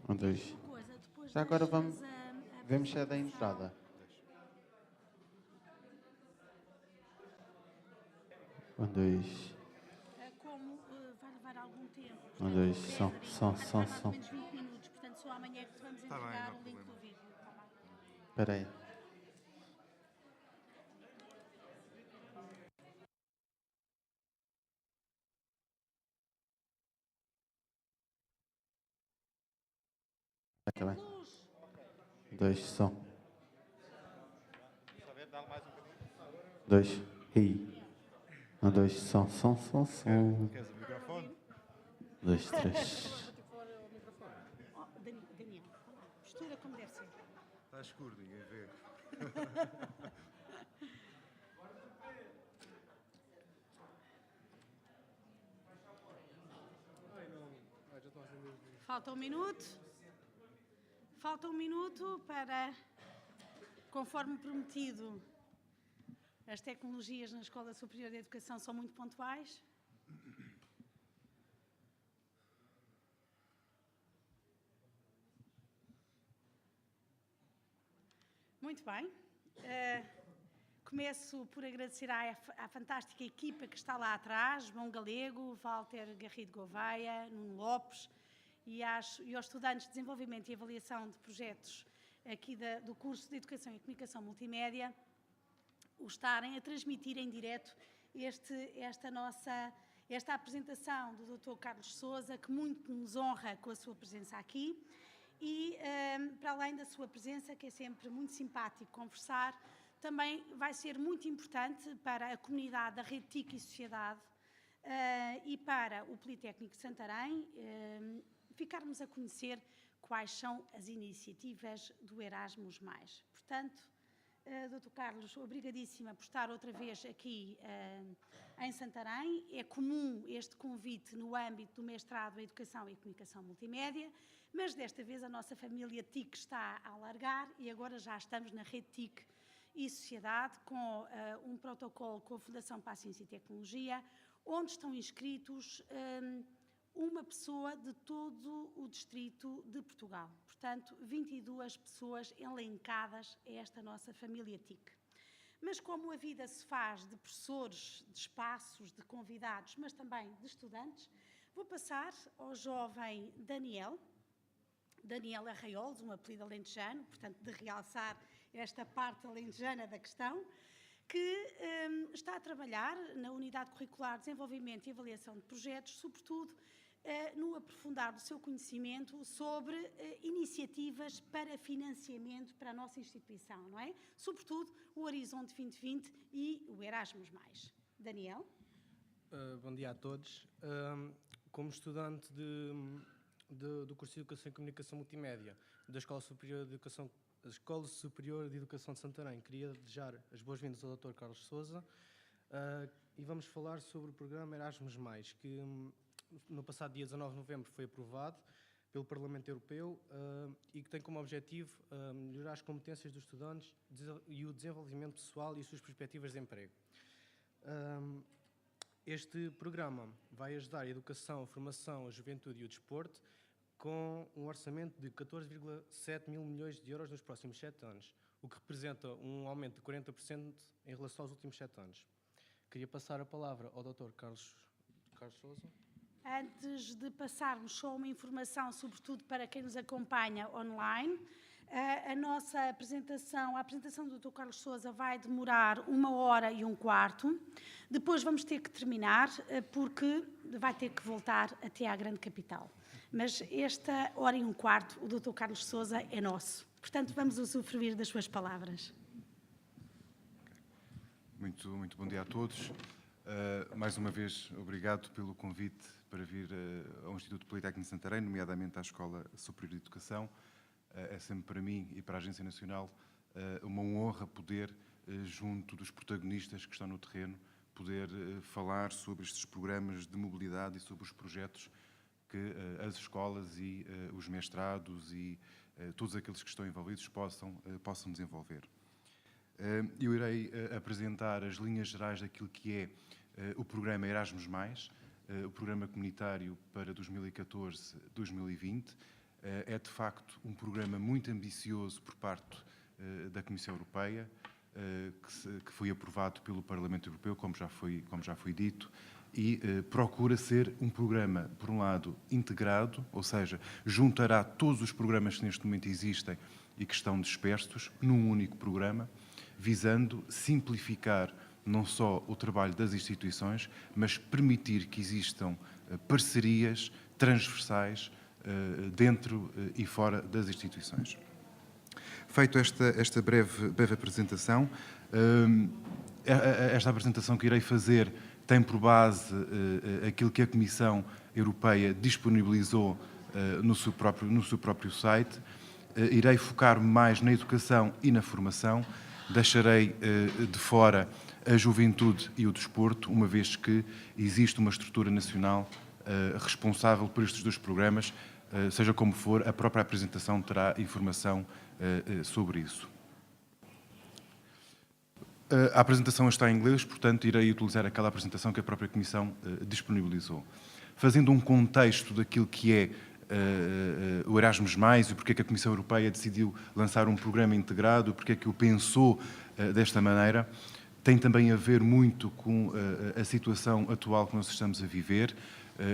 Um, dois. Já agora vemos se é da entrada. Um, dois. Como vai levar algum tempo. Um, dois. Som. Mais ou menos 20 minutos. Portanto, só amanhã é que te vamos entregar o link do vídeo. Tá bem? Espera aí. Tá bem. Dois. Som. Dois. Ri. Um, dois. Som. Queres o microfone? Dois, três. Daniel, mistura como deve ser. Está escuro, ninguém vê. Falta um minuto. Falta um minuto para, conforme prometido, as tecnologias na Escola Superior de Educação são muito pontuais. Muito bem. Começo por agradecer à fantástica equipa que está lá atrás, João Galego, Walter Garrido Gouveia, Nuno Lopes, e aos estudantes de Desenvolvimento e Avaliação de Projetos aqui do curso de Educação e Comunicação Multimédia, o estarem a transmitir em direto esta apresentação do Dr. Carlos Sousa, que muito nos honra com a sua presença aqui. E, para além da sua presença, que é sempre muito simpático conversar, também vai ser muito importante para a comunidade da Rede TIC e Sociedade e para o Politécnico de Santarém ficarmos a conhecer quais são as iniciativas do Erasmus+. Portanto, Dr. Carlos, obrigadíssima por estar outra vez aqui em Santarém. É comum este convite no âmbito do mestrado em Educação e Comunicação Multimédia, mas desta vez a nossa família TIC está a alargar e agora já estamos na Rede TIC e Sociedade com um protocolo com a Fundação para a Ciência e Tecnologia, onde estão inscritos uma pessoa de todo o distrito de Portugal. Portanto, 22 pessoas elencadas a esta nossa família TIC. Mas como a vida se faz de professores, de espaços, de convidados, mas também de estudantes, vou passar ao jovem Daniel Arraiolos, um apelido alentejano, portanto, de realçar esta parte alentejana da questão, que está a trabalhar na Unidade Curricular de Desenvolvimento e Avaliação de Projetos, sobretudo no aprofundar do seu conhecimento sobre iniciativas para financiamento para a nossa instituição, não é? Sobretudo o Horizonte 2020 e o Erasmus+. Daniel? Bom dia a todos. Como estudante do curso de Educação e Comunicação Multimédia da Escola Superior de Educação de Santarém, queria desejar as boas-vindas ao Dr. Carlos Sousa e vamos falar sobre o programa Erasmus+, que no passado dia 19 de novembro foi aprovado pelo Parlamento Europeu e que tem como objetivo melhorar as competências dos estudantes e o desenvolvimento pessoal e as suas perspectivas de emprego. Este programa vai ajudar a educação, a formação, a juventude e o desporto com um orçamento de 14,7 mil milhões de euros nos próximos 7 anos, o que representa um aumento de 40% em relação aos últimos 7 anos. Queria passar a palavra ao Dr. Carlos Sousa. Antes de passarmos só uma informação, sobretudo para quem nos acompanha online, a apresentação do Dr. Carlos Sousa vai demorar 1h15. Depois vamos ter que terminar, porque vai ter que voltar até à grande capital. Mas esta 1h15, o Dr. Carlos Sousa é nosso. Portanto, vamos usufruir das suas palavras. Muito bom dia a todos. Mais uma vez, obrigado pelo convite para vir ao Instituto Politécnico de Santarém, nomeadamente à Escola Superior de Educação. É sempre para mim e para a Agência Nacional uma honra poder, junto dos protagonistas que estão no terreno, poder falar sobre estes programas de mobilidade e sobre os projetos que as escolas e os mestrados e todos aqueles que estão envolvidos possam desenvolver. Eu irei apresentar as linhas gerais daquilo que é o programa Erasmus+, o programa comunitário para 2014-2020. É, de facto, um programa muito ambicioso por parte da Comissão Europeia, que foi aprovado pelo Parlamento Europeu, como já foi dito, e procura ser um programa, por um lado, integrado, ou seja, juntará todos os programas que neste momento existem e que estão dispersos num único programa, visando simplificar não só o trabalho das instituições, mas permitir que existam parcerias transversais dentro e fora das instituições. Feito esta breve apresentação, esta apresentação que irei fazer tem por base aquilo que a Comissão Europeia disponibilizou no seu próprio site. Irei focar mais na educação e na formação. Deixarei de fora a juventude e o desporto, uma vez que existe uma estrutura nacional responsável por estes dois programas. Seja como for, a própria apresentação terá informação sobre isso. A apresentação está em inglês, portanto, irei utilizar aquela apresentação que a própria Comissão disponibilizou. Fazendo um contexto daquilo que é o Erasmus+, e porque é que a Comissão Europeia decidiu lançar um programa integrado, porque é que o pensou desta maneira, tem também a ver muito com a situação atual que nós estamos a viver,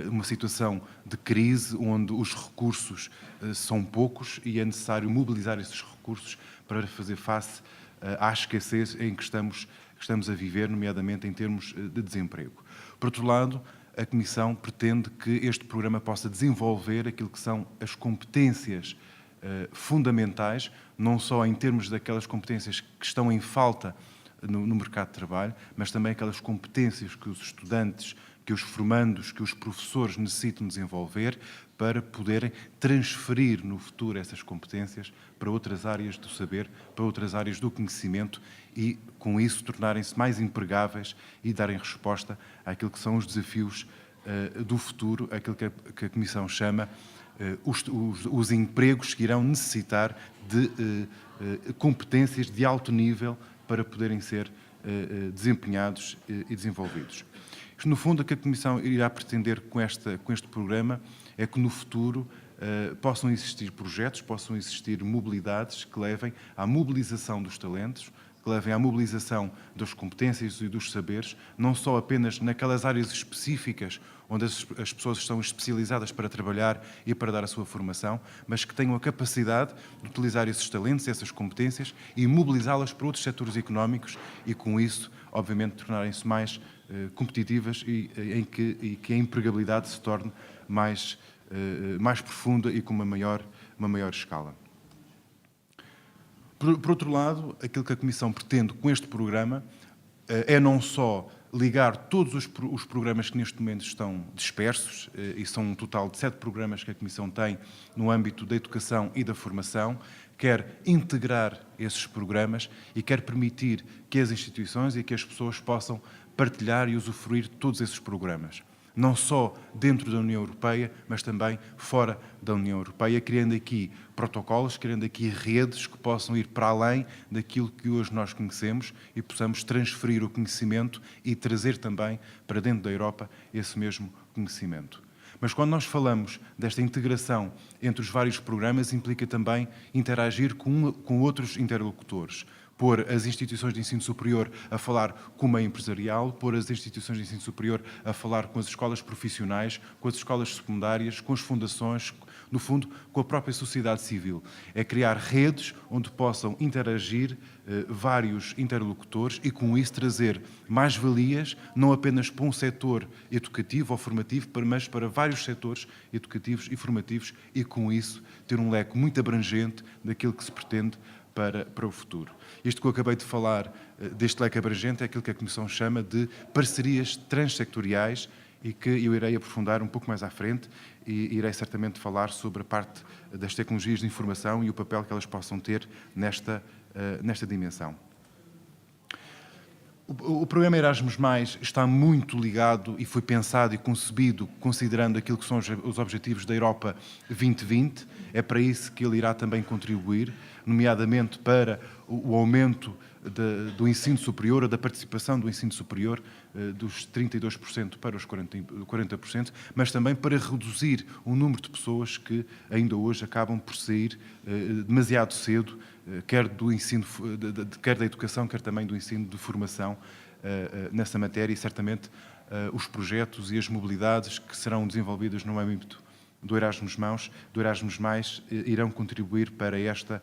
uma situação de crise, onde os recursos são poucos e é necessário mobilizar esses recursos para fazer face à escassez em que estamos a viver, nomeadamente em termos de desemprego. Por outro lado, a Comissão pretende que este programa possa desenvolver aquilo que são as competências fundamentais, não só em termos daquelas competências que estão em falta no mercado de trabalho, mas também aquelas competências que os estudantes, que os formandos, que os professores necessitam desenvolver para poderem transferir no futuro essas competências para outras áreas do saber, para outras áreas do conhecimento e, com isso, tornarem-se mais empregáveis e darem resposta àquilo que são os desafios do futuro, aquilo que a Comissão chama os empregos que irão necessitar de competências de alto nível para poderem ser desempenhados e desenvolvidos. Isto, no fundo, o que a Comissão irá pretender com este programa é que, no futuro, possam existir projetos, possam existir mobilidades que levem à mobilização dos talentos, que levem à mobilização das competências e dos saberes, não só apenas naquelas áreas específicas onde as pessoas estão especializadas para trabalhar e para dar a sua formação, mas que tenham a capacidade de utilizar esses talentos, essas competências e mobilizá-las para outros setores económicos e, com isso, obviamente, tornarem-se mais competitivas e que a empregabilidade se torne mais profunda e com uma maior escala. Por outro lado, aquilo que a Comissão pretende com este programa é não só ligar todos os programas que neste momento estão dispersos, e são um total de 7 programas que a Comissão tem no âmbito da educação e da formação, quer integrar esses programas e quer permitir que as instituições e que as pessoas possam partilhar e usufruir de todos esses programas. Não só dentro da União Europeia, mas também fora da União Europeia, criando aqui protocolos, criando aqui redes que possam ir para além daquilo que hoje nós conhecemos e possamos transferir o conhecimento e trazer também para dentro da Europa esse mesmo conhecimento. Mas quando nós falamos desta integração entre os vários programas, implica também interagir com outros interlocutores. Pôr as instituições de ensino superior a falar com o meio empresarial, pôr as instituições de ensino superior a falar com as escolas profissionais, com as escolas secundárias, com as fundações, no fundo, com a própria sociedade civil. É criar redes onde possam interagir vários interlocutores e, com isso, trazer mais-valias, não apenas para um setor educativo ou formativo, mas para vários setores educativos e formativos e, com isso, ter um leque muito abrangente daquilo que se pretende para o futuro. Isto que eu acabei de falar, deste leque abrangente, é aquilo que a Comissão chama de parcerias transsectoriais e que eu irei aprofundar um pouco mais à frente e irei certamente falar sobre a parte das tecnologias de informação e o papel que elas possam ter nesta dimensão. O programa Erasmus+ está muito ligado e foi pensado e concebido considerando aquilo que são os objetivos da Europa 2020. É para isso que ele irá também contribuir, nomeadamente para o aumento do ensino superior, ou da participação do ensino superior, dos 32% para os 40%, mas também para reduzir o número de pessoas que ainda hoje acabam por sair demasiado cedo, quer do ensino, quer da educação, quer também do ensino de formação nessa matéria, e certamente os projetos e as mobilidades que serão desenvolvidas no âmbito do Erasmus+, irão contribuir para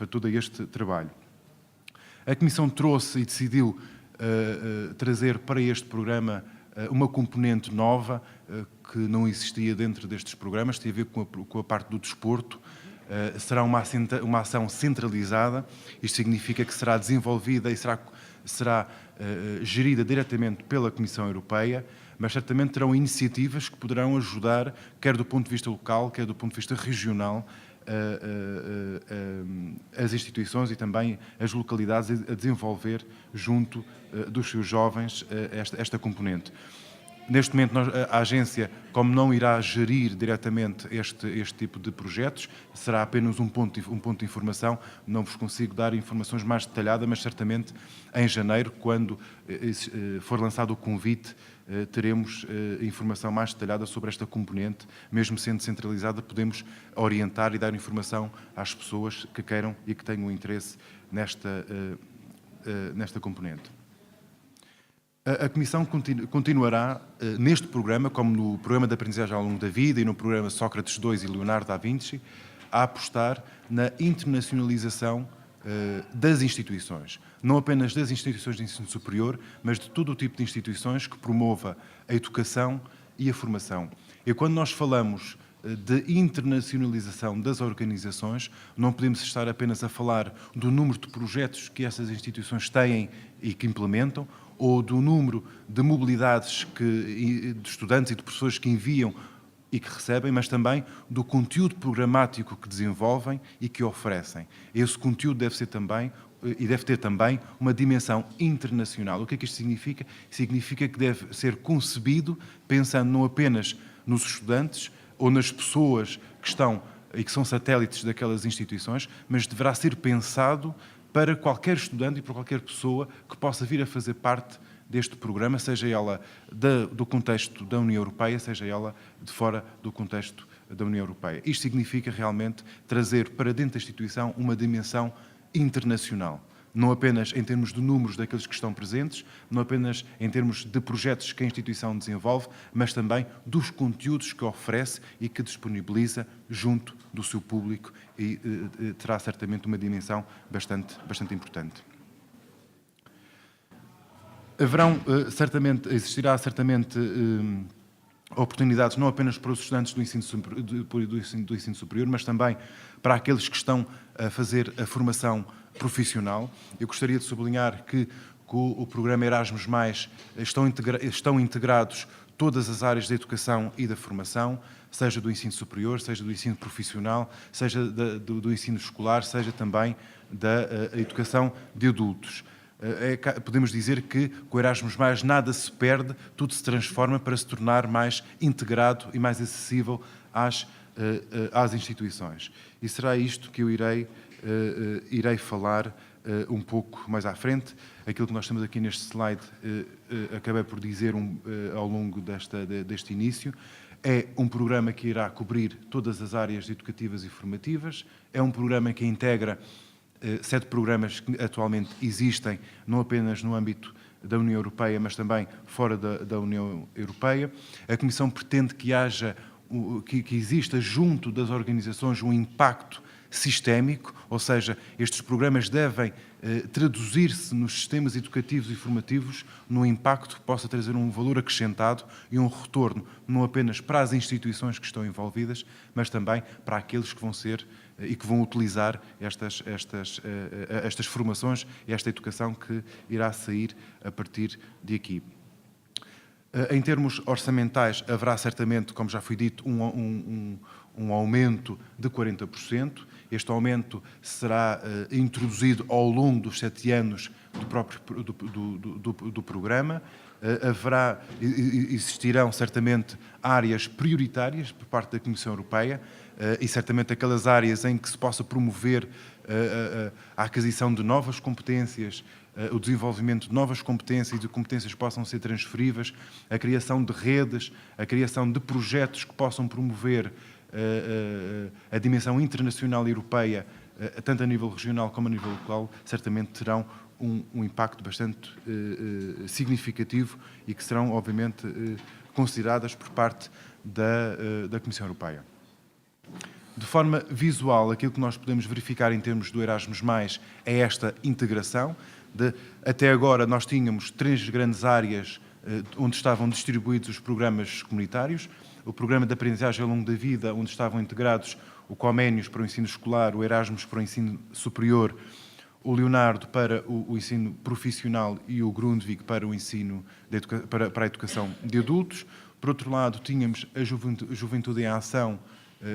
todo este trabalho. A Comissão trouxe e decidiu trazer para este programa uma componente nova que não existia dentro destes programas, tem a ver com a parte do desporto. Será uma ação centralizada, isto significa que será desenvolvida e será gerida diretamente pela Comissão Europeia, mas certamente terão iniciativas que poderão ajudar, quer do ponto de vista local, quer do ponto de vista regional, as instituições e também as localidades a desenvolver junto dos seus jovens esta componente. Neste momento, a agência, como não irá gerir diretamente este tipo de projetos, será apenas um ponto de informação. Não vos consigo dar informações mais detalhadas, mas certamente em janeiro, quando for lançado o convite, teremos informação mais detalhada sobre esta componente. Mesmo sendo centralizada, podemos orientar e dar informação às pessoas que queiram e que tenham interesse nesta componente. A Comissão continuará neste programa, como no programa de aprendizagem ao longo da vida e no programa Sócrates II e Leonardo da Vinci, a apostar na internacionalização das instituições. Não apenas das instituições de ensino superior, mas de todo o tipo de instituições que promova a educação e a formação. E quando nós falamos de internacionalização das organizações, não podemos estar apenas a falar do número de projetos que essas instituições têm e que implementam, ou do número de mobilidades de estudantes e de professores que enviam e que recebem, mas também do conteúdo programático que desenvolvem e que oferecem. Esse conteúdo deve ter também uma dimensão internacional. O que é que isto significa? Significa que deve ser concebido pensando não apenas nos estudantes ou nas pessoas que estão e que são satélites daquelas instituições, mas deverá ser pensado para qualquer estudante e para qualquer pessoa que possa vir a fazer parte deste programa, seja ela do contexto da União Europeia, seja ela de fora do contexto da União Europeia. Isto significa realmente trazer para dentro da instituição uma dimensão internacional. Não apenas em termos de números daqueles que estão presentes, não apenas em termos de projetos que a instituição desenvolve, mas também dos conteúdos que oferece e que disponibiliza junto do seu público, e terá certamente uma dimensão bastante importante. Existirá certamente oportunidades não apenas para os estudantes do ensino superior, mas também para aqueles que estão a fazer a formação profissional. Eu gostaria de sublinhar que com o programa Erasmus+, estão integrados todas as áreas da educação e da formação, seja do ensino superior, seja do ensino profissional, seja do ensino escolar, seja também da educação de adultos. Podemos dizer que com o Erasmus+, nada se perde, tudo se transforma para se tornar mais integrado e mais acessível às instituições. E será isto que eu irei falar um pouco mais à frente. Aquilo que nós temos aqui neste slide, acabei por dizer ao longo deste início, é um programa que irá cobrir todas as áreas educativas e formativas, é um programa que integra 7 programas que atualmente existem, não apenas no âmbito da União Europeia, mas também fora da União Europeia. A Comissão pretende que exista junto das organizações um impacto sistémico, ou seja, estes programas devem traduzir-se nos sistemas educativos e formativos num impacto que possa trazer um valor acrescentado e um retorno não apenas para as instituições que estão envolvidas, mas também para aqueles que vão ser e que vão utilizar estas formações e esta educação que irá sair a partir de aqui. Em termos orçamentais, haverá certamente, como já foi dito, um aumento de 40%. Este aumento será introduzido ao longo dos 7 anos do programa. Existirão certamente áreas prioritárias por parte da Comissão Europeia e certamente aquelas áreas em que se possa promover a aquisição de novas competências, o desenvolvimento de novas competências e de competências que possam ser transferíveis, a criação de redes, a criação de projetos que possam promover a dimensão internacional e europeia, tanto a nível regional como a nível local, certamente terão um impacto bastante significativo e que serão, obviamente, consideradas por parte da Comissão Europeia. De forma visual, aquilo que nós podemos verificar em termos do Erasmus+, é esta integração. Até agora nós tínhamos 3 grandes áreas onde estavam distribuídos os programas comunitários. O programa de aprendizagem ao longo da vida, onde estavam integrados o Comenius para o ensino escolar, o Erasmus para o ensino superior, o Leonardo para o ensino profissional e o Grundtvig para o ensino para a educação de adultos. Por outro lado, tínhamos a Juventude em Ação,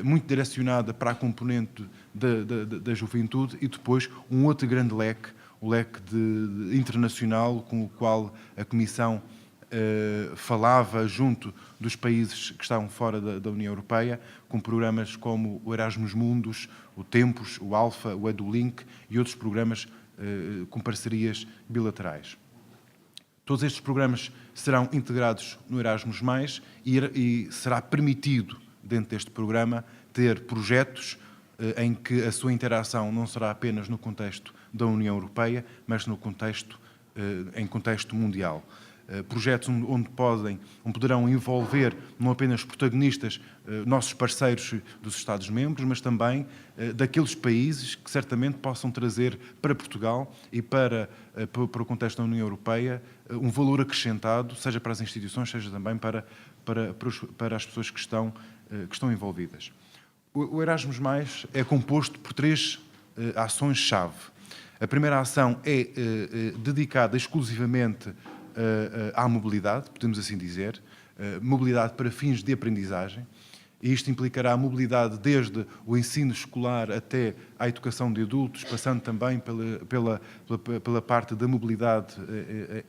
muito direcionada para a componente da juventude, e depois um outro grande leque, o leque internacional, com o qual a Comissão falava junto dos países que estavam fora da União Europeia, com programas como o Erasmus Mundus, o Tempus, o Alpha, o EduLink e outros programas com parcerias bilaterais. Todos estes programas serão integrados no Erasmus+, e será permitido, dentro deste programa, ter projetos em que a sua interação não será apenas no contexto da União Europeia, mas no contexto, em contexto mundial. Projetos onde poderão envolver não apenas protagonistas, nossos parceiros dos Estados-membros, mas também daqueles países que certamente possam trazer para Portugal e para o contexto da União Europeia um valor acrescentado, seja para as instituições, seja também para as pessoas que estão envolvidas. O Erasmus+ é composto por 3 ações-chave. A primeira ação é dedicada exclusivamente à mobilidade, podemos assim dizer, mobilidade para fins de aprendizagem, e isto implicará a mobilidade desde o ensino escolar até à educação de adultos, passando também pela parte da mobilidade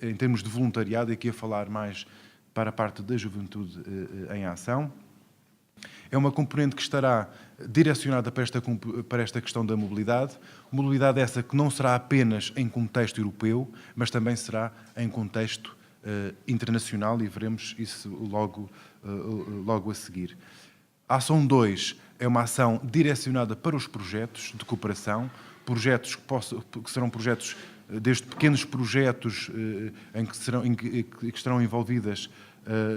em termos de voluntariado, e aqui a falar mais para a parte da Juventude em Ação. É uma componente que estará direcionada para esta questão da mobilidade. Mobilidade essa que não será apenas em contexto europeu, mas também será em contexto internacional, e veremos isso logo a seguir. A ação 2 é uma ação direcionada para os projetos de cooperação, projetos que serão projetos, desde pequenos projetos em que estarão envolvidas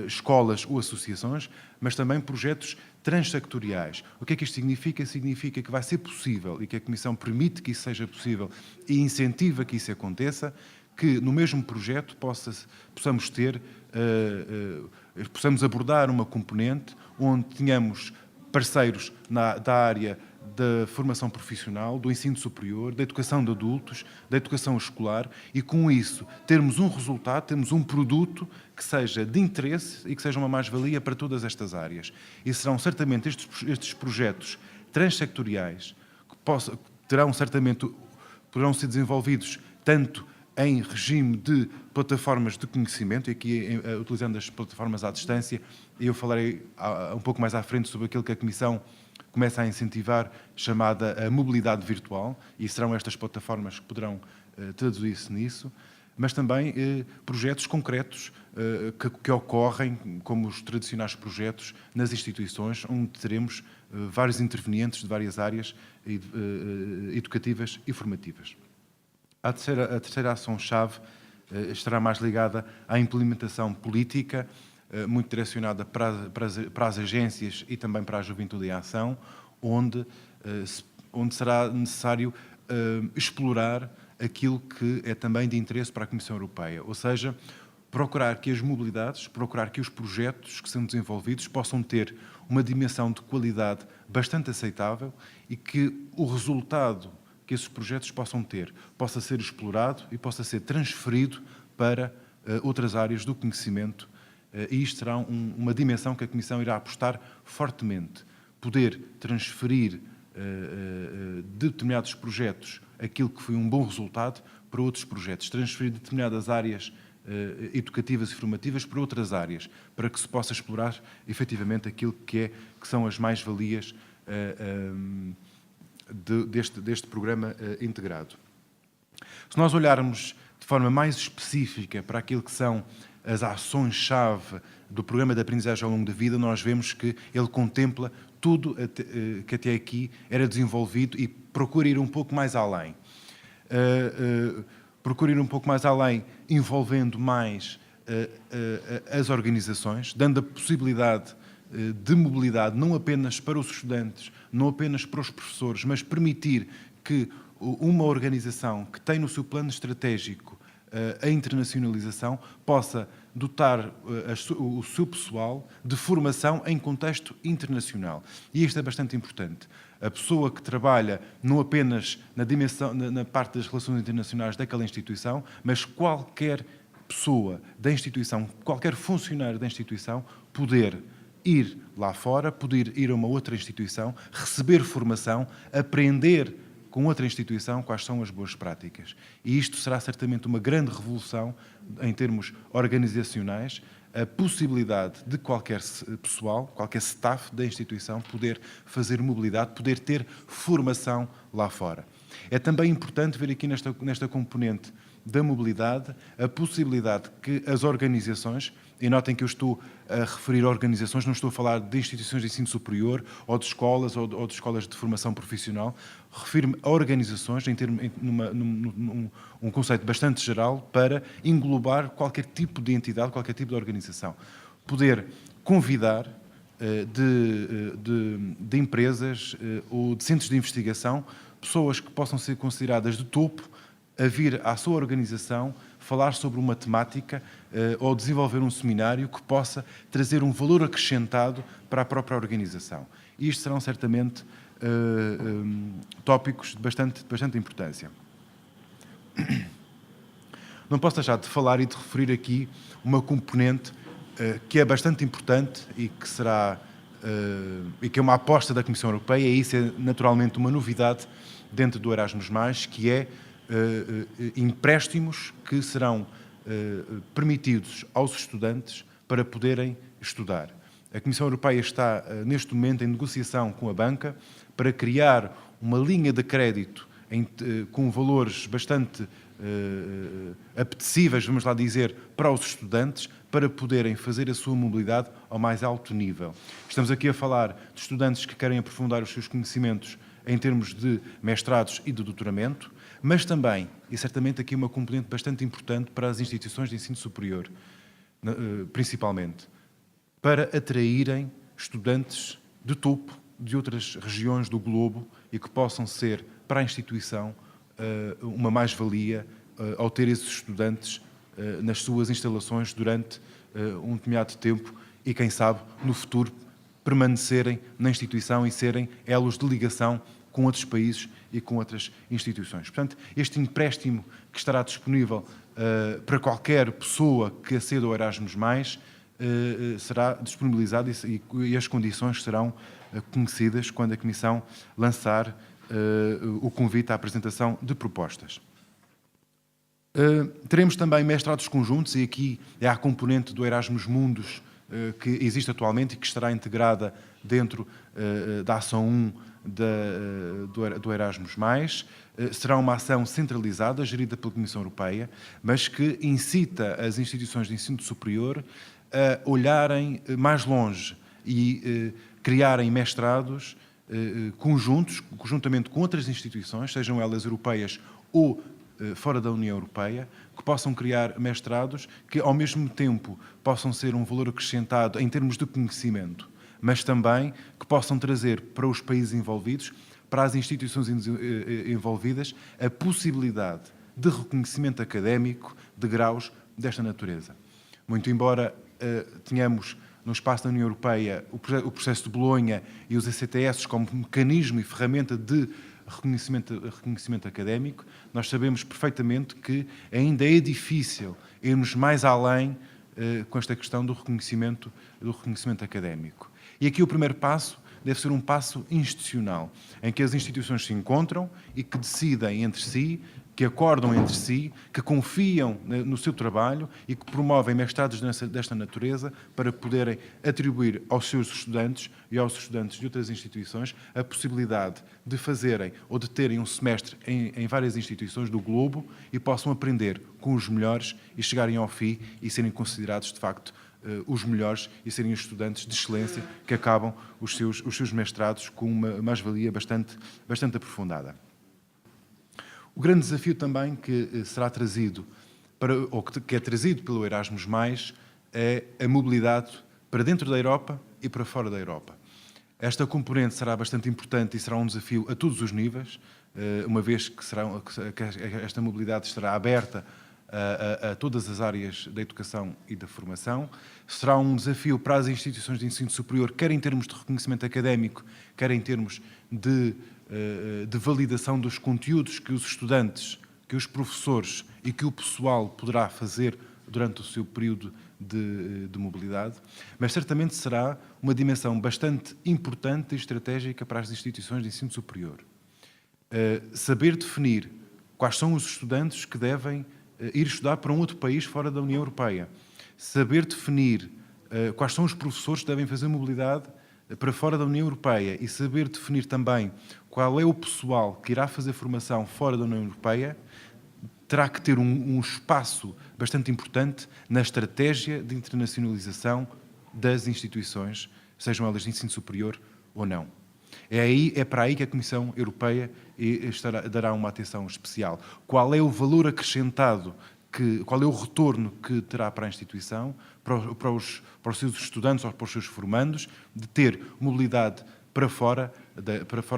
escolas ou associações, mas também projetos transsectoriais. O que é que isto significa? Significa que vai ser possível, e que a Comissão permite que isso seja possível e incentiva que isso aconteça, que no mesmo projeto possamos abordar uma componente onde tenhamos parceiros da área da formação profissional, do ensino superior, da educação de adultos, da educação escolar, e com isso termos um resultado, termos um produto que seja de interesse e que seja uma mais-valia para todas estas áreas. E serão certamente estes projetos transsectoriais que poderão ser desenvolvidos tanto em regime de plataformas de conhecimento, e aqui utilizando as plataformas à distância, eu falarei um pouco mais à frente sobre aquilo que a Comissão começa a incentivar, chamada a mobilidade virtual, e serão estas plataformas que poderão traduzir-se nisso, mas também projetos concretos que ocorrem, como os tradicionais projetos nas instituições, onde teremos vários intervenientes de várias áreas educativas e formativas. A terceira ação-chave estará mais ligada à implementação política, muito direcionada para as agências e também para a Juventude em Ação, onde será necessário explorar aquilo que é também de interesse para a Comissão Europeia, ou seja, procurar que as mobilidades, procurar que os projetos que são desenvolvidos possam ter uma dimensão de qualidade bastante aceitável, e que o resultado que esses projetos possam ter possa ser explorado e possa ser transferido para outras áreas do conhecimento, e isto será uma dimensão que a Comissão irá apostar fortemente. Poder transferir de determinados projetos aquilo que foi um bom resultado para outros projetos, transferir determinadas áreas educativas e formativas para outras áreas, para que se possa explorar efetivamente aquilo que são as mais-valias deste programa integrado. Se nós olharmos de forma mais específica para aquilo que são as ações-chave do programa de aprendizagem ao longo da vida, nós vemos que ele contempla tudo que até aqui era desenvolvido e procura ir um pouco mais além. Procura ir um pouco mais além, envolvendo mais as organizações, dando a possibilidade de mobilidade não apenas para os estudantes, não apenas para os professores, mas permitir que uma organização que tem no seu plano estratégico a internacionalização possa dotar o seu pessoal de formação em contexto internacional. E isto é bastante importante. A pessoa que trabalha não apenas na dimensão, na parte das relações internacionais daquela instituição, mas qualquer pessoa da instituição, qualquer funcionário da instituição, poder ir lá fora, poder ir a uma outra instituição, receber formação, aprender com outra instituição quais são as boas práticas. E isto será certamente uma grande revolução em termos organizacionais, a possibilidade de qualquer pessoal, qualquer staff da instituição poder fazer mobilidade, poder ter formação lá fora. É também importante ver aqui nesta componente da mobilidade a possibilidade que as organizações, e notem que eu estou a referir a organizações, não estou a falar de instituições de ensino superior ou de escolas ou de escolas de formação profissional, refiro-me a organizações num conceito bastante geral para englobar qualquer tipo de entidade, qualquer tipo de organização. Poder convidar de empresas ou de centros de investigação pessoas que possam ser consideradas de topo a vir à sua organização falar sobre uma temática ou desenvolver um seminário que possa trazer um valor acrescentado para a própria organização. E isto serão certamente tópicos de bastante importância. Não posso deixar de falar e de referir aqui uma componente que é bastante importante e que será e que é uma aposta da Comissão Europeia, e isso é naturalmente uma novidade dentro do Erasmus+, que é empréstimos que serão permitidos aos estudantes para poderem estudar. A Comissão Europeia está, neste momento, em negociação com a banca para criar uma linha de crédito com valores bastante apetecíveis, vamos lá dizer, para os estudantes, para poderem fazer a sua mobilidade ao mais alto nível. Estamos aqui a falar de estudantes que querem aprofundar os seus conhecimentos em termos de mestrados e de doutoramento, mas também, e certamente aqui uma componente bastante importante para as instituições de ensino superior, principalmente, para atraírem estudantes de topo de outras regiões do globo e que possam ser, para a instituição, uma mais-valia ao ter esses estudantes nas suas instalações durante um determinado tempo e, quem sabe, no futuro, permanecerem na instituição e serem elos de ligação com outros países e com outras instituições. Portanto, este empréstimo que estará disponível para qualquer pessoa que aceda ao Erasmus+, será disponibilizado e as condições serão conhecidas quando a Comissão lançar o convite à apresentação de propostas. Teremos também mestrados conjuntos, e aqui é a componente do Erasmus Mundus que existe atualmente e que estará integrada dentro da ação 1 do Erasmus+. Será uma ação centralizada, gerida pela Comissão Europeia, mas que incita as instituições de ensino superior a olharem mais longe e criarem mestrados conjuntos, conjuntamente com outras instituições, sejam elas europeias ou fora da União Europeia, que possam criar mestrados que, ao mesmo tempo, possam ser um valor acrescentado em termos de conhecimento, mas também que possam trazer para os países envolvidos, para as instituições envolvidas, a possibilidade de reconhecimento académico de graus desta natureza. Muito embora tenhamos no espaço da União Europeia o processo de Bolonha e os ECTS como mecanismo e ferramenta de reconhecimento académico, nós sabemos perfeitamente que ainda é difícil irmos mais além com esta questão do reconhecimento académico. E aqui o primeiro passo deve ser um passo institucional, em que as instituições se encontram e que decidem entre si, que acordam entre si, que confiam no seu trabalho e que promovem mestrados desta natureza para poderem atribuir aos seus estudantes e aos estudantes de outras instituições a possibilidade de fazerem ou de terem um semestre em várias instituições do globo e possam aprender com os melhores e chegarem ao fim e serem considerados, de facto, os melhores e serem estudantes de excelência que acabam os seus mestrados com uma mais-valia bastante aprofundada. O grande desafio também que será trazido, ou que é trazido pelo Erasmus+, é a mobilidade para dentro da Europa e para fora da Europa. Esta componente será bastante importante e será um desafio a todos os níveis, uma vez que esta mobilidade estará aberta a todas as áreas da educação e da formação. Será um desafio para as instituições de ensino superior, quer em termos de reconhecimento académico, quer em termos de validação dos conteúdos que os estudantes, que os professores e que o pessoal poderá fazer durante o seu período de mobilidade, mas certamente será uma dimensão bastante importante e estratégica para as instituições de ensino superior. Saber definir quais são os estudantes que devem ir estudar para um outro país fora da União Europeia. Saber definir quais são os professores que devem fazer mobilidade para fora da União Europeia e saber definir também qual é o pessoal que irá fazer formação fora da União Europeia, terá que ter um espaço bastante importante na estratégia de internacionalização das instituições, sejam elas de ensino superior ou não. É para aí que a Comissão Europeia dará uma atenção especial. Qual é o valor acrescentado, qual é o retorno que terá para a instituição, para os seus estudantes ou para os seus formandos, de ter mobilidade para fora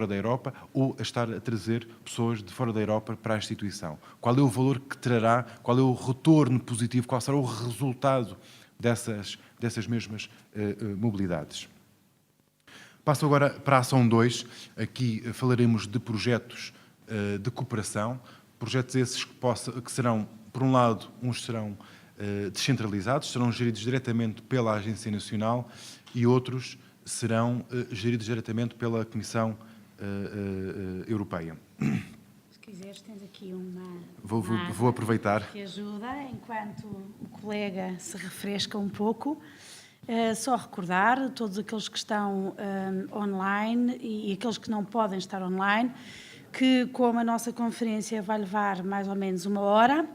da Europa ou a estar a trazer pessoas de fora da Europa para a instituição. Qual é o valor que trará, qual é o retorno positivo, qual será o resultado dessas mesmas mobilidades. Passo agora para a ação 2. Aqui falaremos de projetos de cooperação, projetos esses que serão, por um lado, uns serão descentralizados, serão geridos diretamente pela Agência Nacional e outros serão geridos diretamente pela Comissão Europeia. Se quiseres, tens aqui uma Vou aproveitar. Que ajuda, enquanto o colega se refresca um pouco. Só recordar a todos aqueles que estão online e aqueles que não podem estar online, que como a nossa conferência vai levar mais ou menos 1 hora,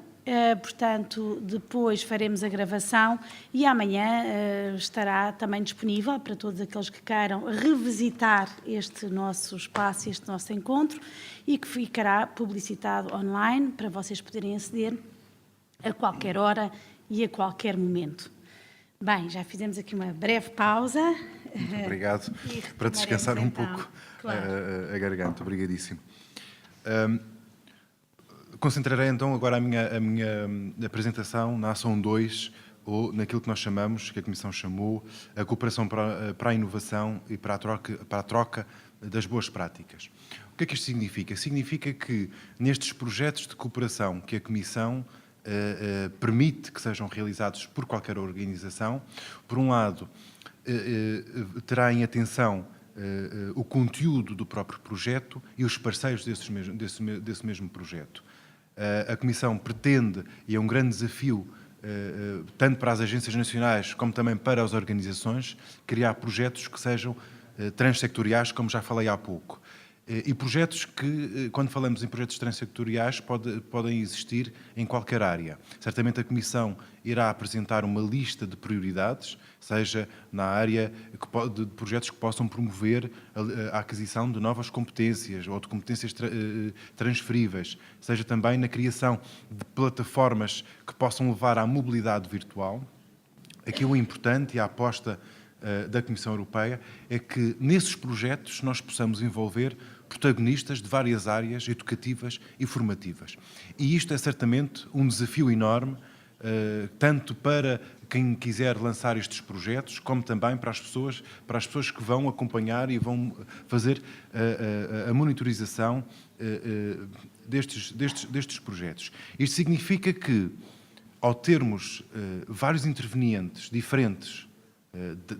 portanto, depois faremos a gravação e amanhã estará também disponível para todos aqueles que queiram revisitar este nosso espaço, este nosso encontro, e que ficará publicitado online para vocês poderem aceder a qualquer hora e a qualquer momento. Bem, já fizemos aqui uma breve pausa. Muito obrigado. Para descansar um pouco a garganta. Obrigadíssimo. Concentrarei então agora a minha apresentação na ação 2, ou naquilo que nós chamamos, que a Comissão chamou, a cooperação para a inovação e para a troca das boas práticas. O que é que isto significa? Significa que nestes projetos de cooperação que a Comissão permite que sejam realizados por qualquer organização, por um lado, terá em atenção o conteúdo do próprio projeto e os parceiros desse mesmo projeto. A Comissão pretende, e é um grande desafio, tanto para as agências nacionais como também para as organizações, criar projetos que sejam transsectoriais, como já falei há pouco. E projetos que, quando falamos em projetos transsectoriais, podem existir em qualquer área. Certamente a Comissão irá apresentar uma lista de prioridades, seja na área de projetos que possam promover a aquisição de novas competências ou de competências transferíveis, seja também na criação de plataformas que possam levar à mobilidade virtual. Aqui o importante e a aposta da Comissão Europeia é que nesses projetos nós possamos envolver protagonistas de várias áreas educativas e formativas. E isto é certamente um desafio enorme, tanto para quem quiser lançar estes projetos, como também para as pessoas que vão acompanhar e vão fazer a monitorização destes projetos. Isto significa que, ao termos vários intervenientes diferentes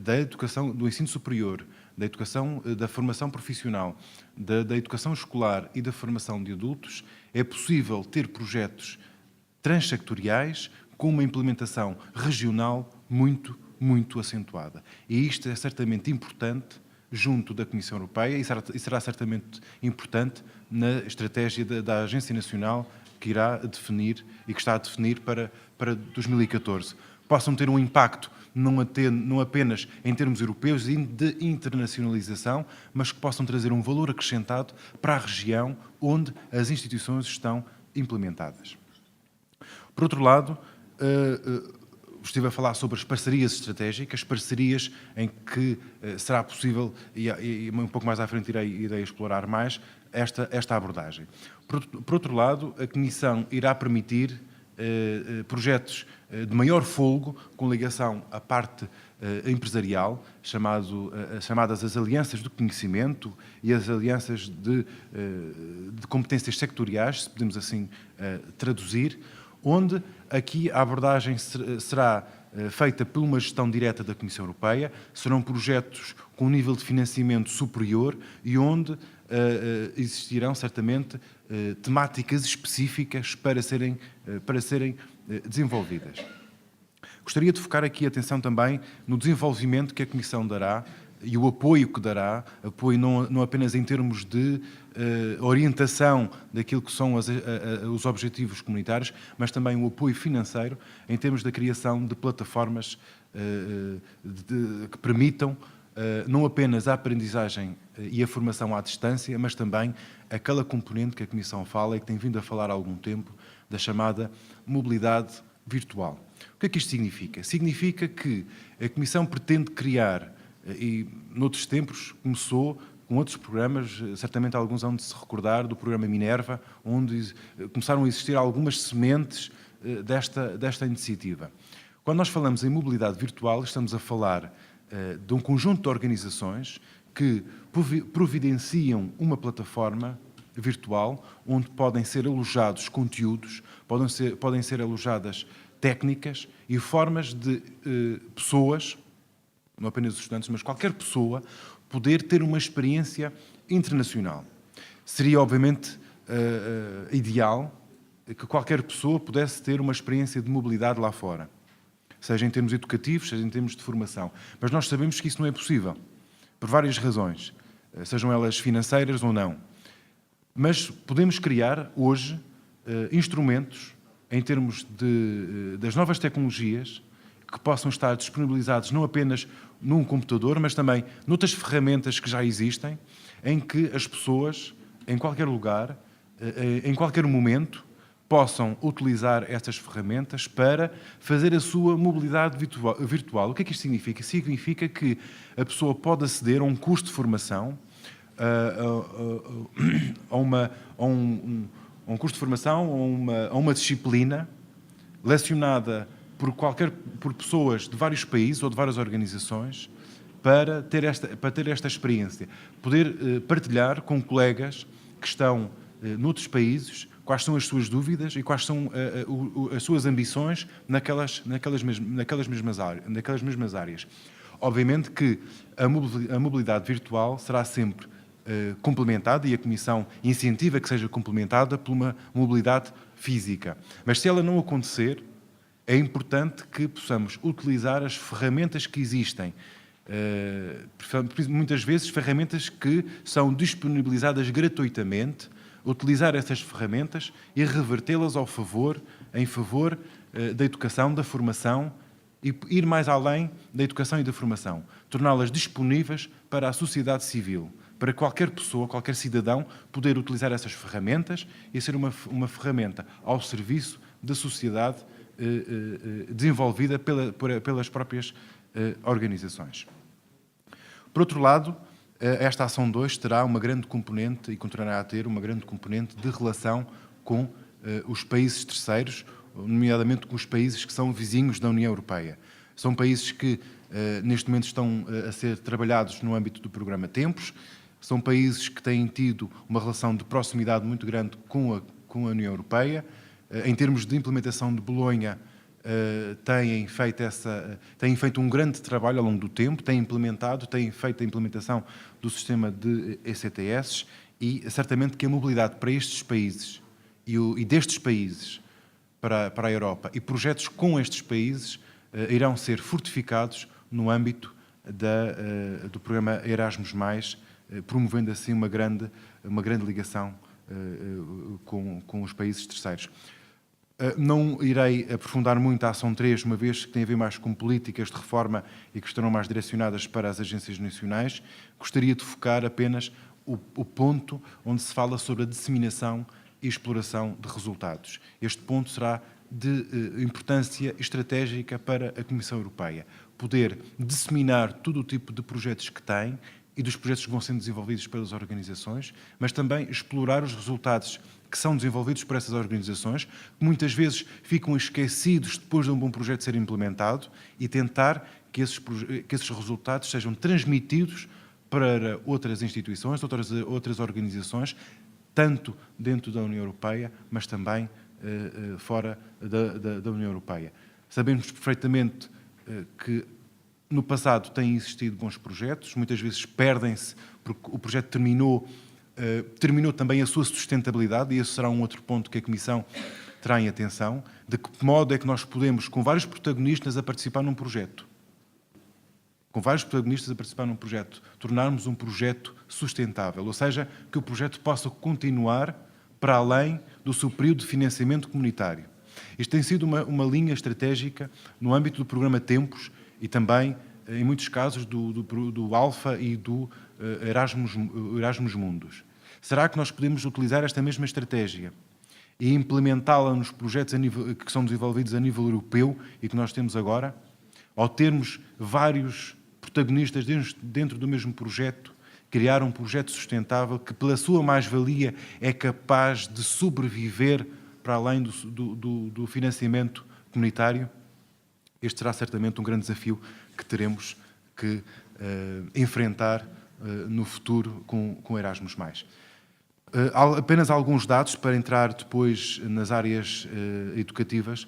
da educação, do ensino superior, da educação, da formação profissional, da educação escolar e da formação de adultos, é possível ter projetos transsectoriais com uma implementação regional muito acentuada. E isto é certamente importante junto da Comissão Europeia e será certamente importante na estratégia da Agência Nacional que irá definir e que está a definir para 2014. Possam ter um impacto não apenas em termos europeus e de internacionalização, mas que possam trazer um valor acrescentado para a região onde as instituições estão implementadas. Por outro lado, estive a falar sobre as parcerias estratégicas, parcerias em que será possível, e um pouco mais à frente irei explorar mais, esta abordagem. Por outro lado, a Comissão irá permitir projetos de maior folgo, com ligação à parte empresarial, chamadas as alianças do conhecimento e as alianças de competências sectoriais, se podemos assim traduzir, onde aqui a abordagem será feita por uma gestão direta da Comissão Europeia, serão projetos com um nível de financiamento superior e onde existirão certamente temáticas específicas para serem desenvolvidas. Gostaria de focar aqui a atenção também no desenvolvimento que a Comissão dará e o apoio que dará, apoio não apenas em termos de orientação daquilo que são os objetivos comunitários, mas também o apoio financeiro em termos da criação de plataformas que permitam não apenas a aprendizagem e a formação à distância, mas também aquela componente que a Comissão fala e que tem vindo a falar há algum tempo, da chamada mobilidade virtual. O que é que isto significa? Significa que a Comissão pretende criar, e noutros tempos começou com outros programas, certamente alguns hão de se recordar do programa Minerva, onde começaram a existir algumas sementes desta iniciativa. Quando nós falamos em mobilidade virtual, estamos a falar de um conjunto de organizações que providenciam uma plataforma virtual onde podem ser alojados conteúdos, podem ser alojadas técnicas e formas de pessoas, não apenas os estudantes, mas qualquer pessoa, poder ter uma experiência internacional. Seria, obviamente, ideal que qualquer pessoa pudesse ter uma experiência de mobilidade lá fora, seja em termos educativos, seja em termos de formação. Mas nós sabemos que isso não é possível, por várias razões, sejam elas financeiras ou não. Mas podemos criar, hoje, instrumentos, em termos das novas tecnologias, que possam estar disponibilizados não apenas num computador, mas também noutras ferramentas que já existem, em que as pessoas, em qualquer lugar, em qualquer momento, possam utilizar estas ferramentas para fazer a sua mobilidade virtual. O que é que isto significa? Significa que a pessoa pode aceder a um curso de formação, a um curso de formação, a uma disciplina lecionada por pessoas de vários países ou de várias organizações para ter esta experiência. Poder partilhar com colegas que estão noutros países quais são as suas dúvidas e quais são as suas ambições naquelas mesmas áreas. Obviamente que a mobilidade virtual será sempre complementada, e a Comissão incentiva que seja complementada por uma mobilidade física. Mas se ela não acontecer, é importante que possamos utilizar as ferramentas que existem, muitas vezes ferramentas que são disponibilizadas gratuitamente, utilizar essas ferramentas e revertê-las em favor da educação, da formação, e ir mais além da educação e da formação, torná-las disponíveis para a sociedade civil, para qualquer pessoa, qualquer cidadão, poder utilizar essas ferramentas e ser uma ferramenta ao serviço da sociedade desenvolvida pelas próprias organizações. Por outro lado, esta ação 2 terá uma grande componente, e continuará a ter uma grande componente de relação com os países terceiros, nomeadamente com os países que são vizinhos da União Europeia. São países que neste momento estão a ser trabalhados no âmbito do programa Tempos, são países que têm tido uma relação de proximidade muito grande com a União Europeia. Em termos de implementação de Bolonha, têm feito um grande trabalho ao longo do tempo, têm feito a implementação do sistema de ECTS e certamente que a mobilidade para estes países e destes países para a Europa e projetos com estes países irão ser fortificados no âmbito do programa Erasmus+, promovendo assim uma grande ligação com os países terceiros. Não irei aprofundar muito a ação 3, uma vez que tem a ver mais com políticas de reforma e que estarão mais direcionadas para as agências nacionais. Gostaria de focar apenas o ponto onde se fala sobre a disseminação e exploração de resultados. Este ponto será de importância estratégica para a Comissão Europeia. Poder disseminar todo o tipo de projetos que tem e dos projetos que vão sendo desenvolvidos pelas organizações, mas também explorar os resultados que são desenvolvidos por essas organizações, que muitas vezes ficam esquecidos depois de um bom projeto ser implementado, e tentar que esses resultados sejam transmitidos para outras instituições, outras organizações, tanto dentro da União Europeia, mas também fora da União Europeia. Sabemos perfeitamente que no passado têm existido bons projetos, muitas vezes perdem-se porque o projeto terminou também a sua sustentabilidade, e esse será um outro ponto que a Comissão terá em atenção, de que modo é que nós podemos, com vários protagonistas a participar num projeto, tornarmos um projeto sustentável, ou seja, que o projeto possa continuar para além do seu período de financiamento comunitário. Isto tem sido uma linha estratégica no âmbito do programa Tempos e também, em muitos casos, do Alfa e do Erasmus Mundus. Será que nós podemos utilizar esta mesma estratégia e implementá-la nos projetos que são desenvolvidos a nível europeu e que nós temos agora? Ao termos vários protagonistas dentro do mesmo projeto, criar um projeto sustentável que, pela sua mais-valia, é capaz de sobreviver para além do financiamento comunitário? Este será certamente um grande desafio que teremos que enfrentar no futuro com o Erasmus+. Apenas alguns dados para entrar depois nas áreas educativas.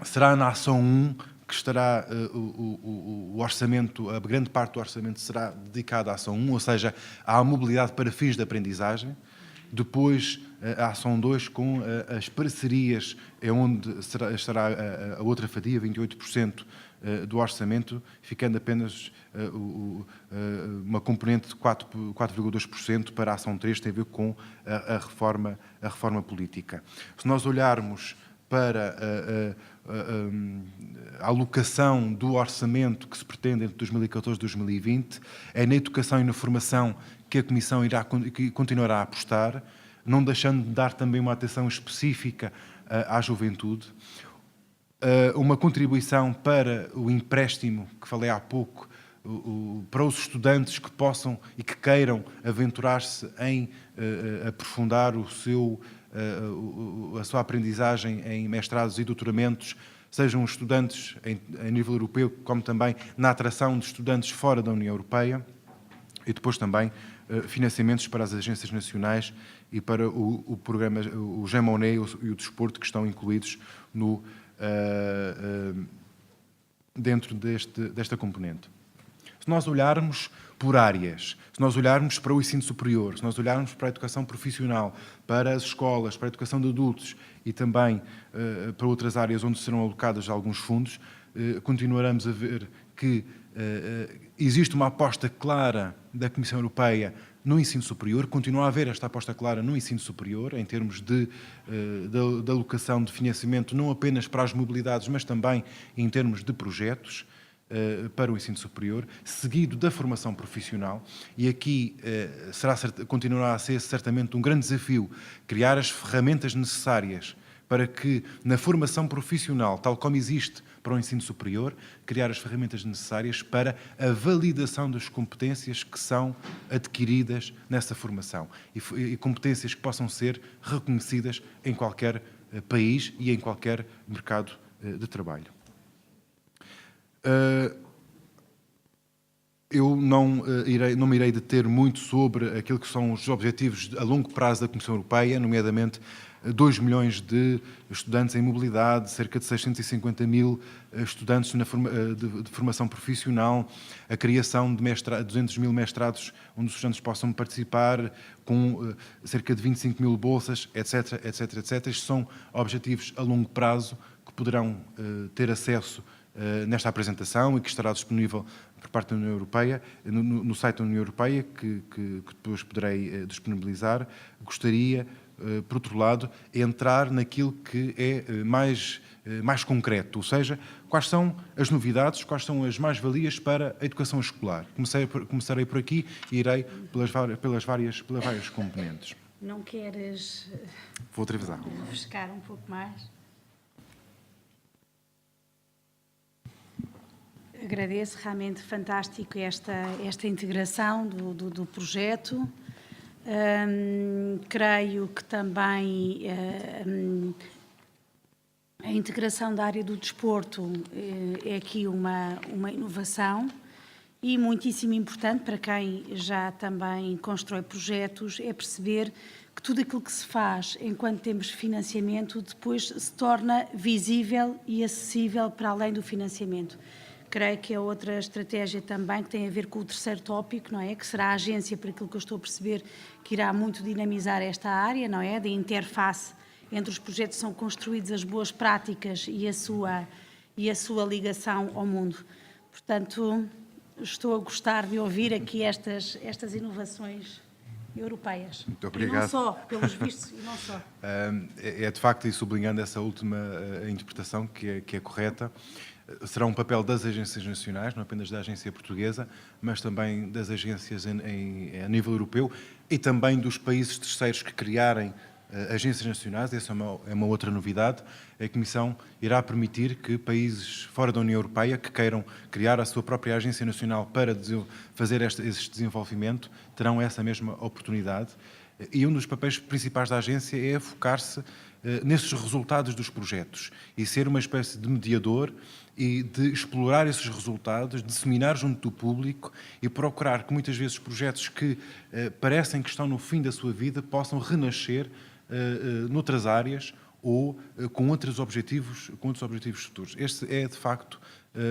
Será na ação 1 que estará o orçamento, a grande parte do orçamento será dedicada à ação 1, ou seja, à mobilidade para fins de aprendizagem. Depois, a ação 2 com as parcerias, é onde estará a outra fatia, 28% do orçamento, ficando apenas uma componente de 4,2% para a ação 3, tem a ver com a reforma política. Se nós olharmos para a alocação do orçamento que se pretende entre 2014 e 2020, é na educação e na formação que a Comissão continuará a apostar, não deixando de dar também uma atenção específica à juventude. Uma contribuição para o empréstimo, que falei há pouco, para os estudantes que possam e que queiram aventurar-se em aprofundar a sua aprendizagem em mestrados e doutoramentos, sejam estudantes a nível europeu, como também na atração de estudantes fora da União Europeia, e depois também financiamentos para as agências nacionais e para o programa, o Jean Monnet e o desporto, que estão incluídos dentro desta componente. Se nós olharmos por áreas, se nós olharmos para o ensino superior, se nós olharmos para a educação profissional, para as escolas, para a educação de adultos e também para outras áreas onde serão alocados alguns fundos, continuaremos a ver que existe uma aposta clara da Comissão Europeia no ensino superior, continua a haver esta aposta clara no ensino superior, em termos de alocação de financiamento, não apenas para as mobilidades, mas também em termos de projetos para o ensino superior, seguido da formação profissional, e aqui continuará a ser certamente um grande desafio criar as ferramentas necessárias para que na formação profissional, tal como existe para o ensino superior, criar as ferramentas necessárias para a validação das competências que são adquiridas nessa formação e competências que possam ser reconhecidas em qualquer país e em qualquer mercado de trabalho. Eu não me irei deter muito sobre aquilo que são os objetivos a longo prazo da Comissão Europeia, nomeadamente 2 milhões de estudantes em mobilidade, cerca de 650 mil estudantes de formação profissional, a criação de 200 mil mestrados onde os estudantes possam participar, com cerca de 25 mil bolsas, etc, etc, etc. Estes são objetivos a longo prazo que poderão ter acesso nesta apresentação e que estará disponível por parte da União Europeia, no site da União Europeia, que depois poderei disponibilizar. Gostaria, por outro lado, entrar naquilo que é mais concreto, ou seja, quais são as novidades, quais são as mais-valias para a educação escolar. Começarei por aqui e irei pelas várias componentes. Não queres Vou atravessar. refrescar um pouco mais? Agradeço, realmente fantástico esta integração do projeto. Creio que também a integração da área do desporto é aqui uma inovação e muitíssimo importante para quem já também constrói projetos, é perceber que tudo aquilo que se faz enquanto temos financiamento depois se torna visível e acessível para além do financiamento. Creio que é outra estratégia também que tem a ver com o terceiro tópico, não é? Que será a agência, por aquilo que eu estou a perceber, que irá muito dinamizar esta área, não é? De interface entre os projetos que são construídos, as boas práticas e a sua ligação ao mundo. Portanto, estou a gostar de ouvir aqui estas inovações europeias. Muito obrigado. E não só, pelos vistos, e não só. É de facto, e sublinhando essa última interpretação, que é correta, será um papel das agências nacionais, não apenas da agência portuguesa, mas também das agências a nível europeu e também dos países terceiros que criarem agências nacionais. Essa é uma outra novidade. A Comissão irá permitir que países fora da União Europeia que queiram criar a sua própria agência nacional para fazer este desenvolvimento terão essa mesma oportunidade. E um dos papéis principais da agência é focar-se nesses resultados dos projetos e ser uma espécie de mediador e de explorar esses resultados, disseminar junto do público e procurar que muitas vezes projetos que parecem que estão no fim da sua vida possam renascer noutras áreas ou com outros objetivos futuros. Este é, de facto,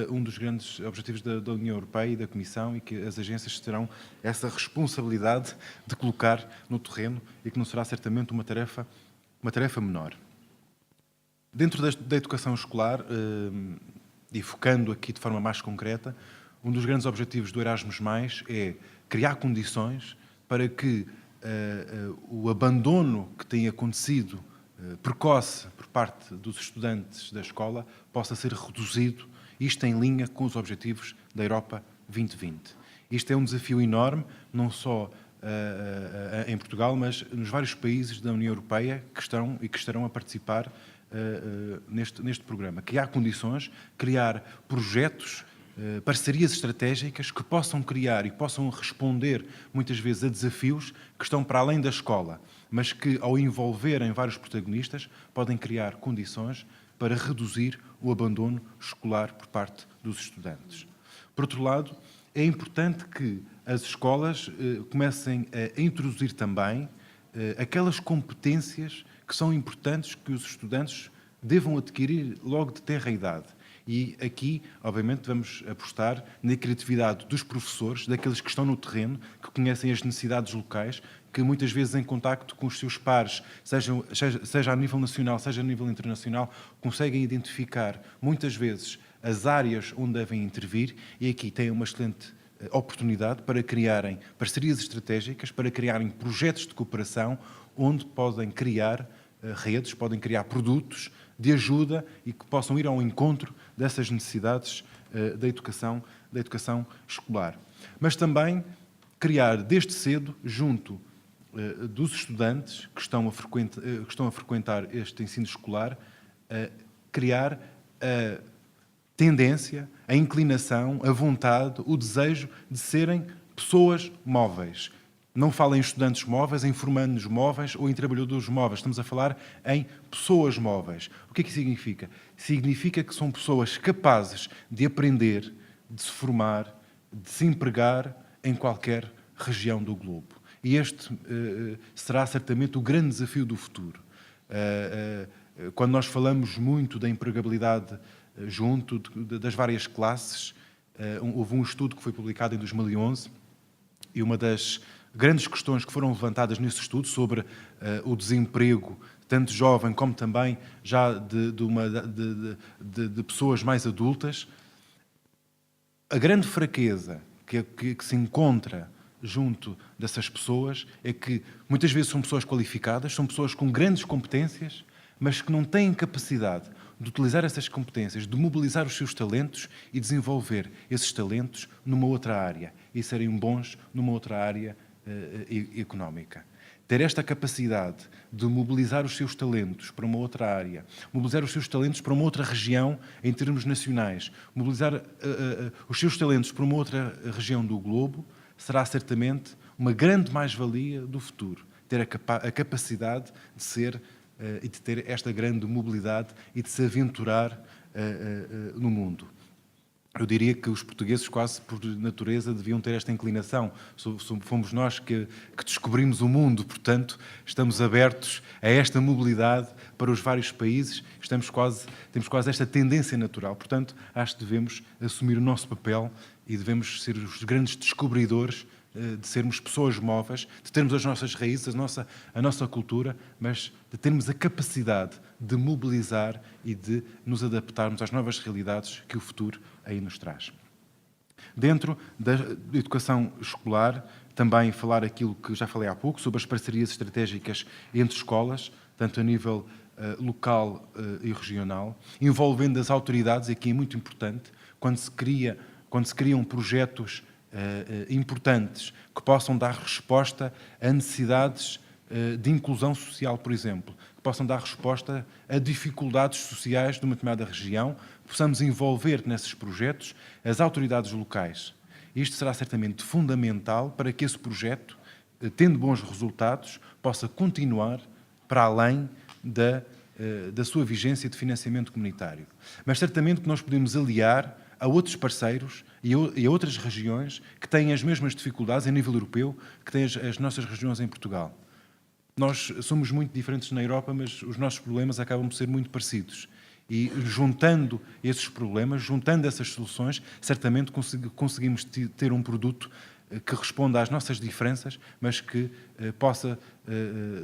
um dos grandes objetivos da União Europeia e da Comissão, e que as agências terão essa responsabilidade de colocar no terreno e que não será certamente uma tarefa menor. Dentro da educação escolar, e focando aqui de forma mais concreta, um dos grandes objetivos do Erasmus+, é criar condições para que o abandono que tem acontecido precoce por parte dos estudantes da escola possa ser reduzido, isto em linha com os objetivos da Europa 2020. Isto é um desafio enorme, não só em Portugal, mas nos vários países da União Europeia que estarão a participar neste programa. Criar condições, criar projetos, parcerias estratégicas que possam criar e possam responder muitas vezes a desafios que estão para além da escola, mas que, ao envolverem vários protagonistas, podem criar condições para reduzir o abandono escolar por parte dos estudantes. Por outro lado, é importante que as escolas comecem a introduzir também aquelas competências que são importantes que os estudantes devam adquirir logo de tenra idade. E aqui, obviamente, vamos apostar na criatividade dos professores, daqueles que estão no terreno, que conhecem as necessidades locais, que muitas vezes em contacto com os seus pares, seja a nível nacional, seja a nível internacional, conseguem identificar muitas vezes as áreas onde devem intervir, e aqui têm uma excelente oportunidade para criarem parcerias estratégicas, para criarem projetos de cooperação, onde podem criar redes, podem criar produtos de ajuda e que possam ir ao encontro dessas necessidades da educação escolar. Mas também criar desde cedo, junto dos estudantes que estão a frequentar este ensino escolar, criar a tendência, a inclinação, a vontade, o desejo de serem pessoas móveis. Não falo em estudantes móveis, em formandos móveis ou em trabalhadores móveis. Estamos a falar em pessoas móveis. O que é que significa? Significa que são pessoas capazes de aprender, de se formar, de se empregar em qualquer região do globo. E este será certamente o grande desafio do futuro. Quando nós falamos muito da empregabilidade junto das várias classes, houve um estudo que foi publicado em 2011 e uma das grandes questões que foram levantadas nesse estudo sobre o desemprego, tanto jovem como também já de pessoas mais adultas, a grande fraqueza que se encontra junto dessas pessoas é que muitas vezes são pessoas qualificadas, são pessoas com grandes competências, mas que não têm capacidade de utilizar essas competências, de mobilizar os seus talentos e desenvolver esses talentos numa outra área e serem bons numa outra área económica. Ter esta capacidade de mobilizar os seus talentos para uma outra área, mobilizar os seus talentos para uma outra região em termos nacionais, mobilizar os seus talentos para uma outra região do globo, será certamente uma grande mais-valia do futuro. Ter a capacidade de ser e de ter esta grande mobilidade e de se aventurar no mundo. Eu diria que os portugueses, quase por natureza, deviam ter esta inclinação. Fomos nós que descobrimos o mundo, portanto, estamos abertos a esta mobilidade para os vários países, temos quase esta tendência natural. Portanto, acho que devemos assumir o nosso papel e devemos ser os grandes descobridores de sermos pessoas móveis, de termos as nossas raízes, a nossa cultura, mas de termos a capacidade de mobilizar e de nos adaptarmos às novas realidades que o futuro aí nos traz. Dentro da educação escolar, também falar aquilo que já falei há pouco, sobre as parcerias estratégicas entre escolas, tanto a nível local e regional, envolvendo as autoridades, e aqui é muito importante, quando se criam projetos importantes que possam dar resposta a necessidades de inclusão social, por exemplo, que possam dar resposta a dificuldades sociais de uma determinada região, possamos envolver nesses projetos as autoridades locais. Isto será certamente fundamental para que esse projeto, tendo bons resultados, possa continuar para além da sua vigência de financiamento comunitário. Mas certamente que nós podemos aliar a outros parceiros e a outras regiões que têm as mesmas dificuldades a nível europeu que têm as nossas regiões em Portugal. Nós somos muito diferentes na Europa, mas os nossos problemas acabam por ser muito parecidos. E juntando esses problemas, juntando essas soluções, certamente conseguimos ter um produto que responda às nossas diferenças, mas que possa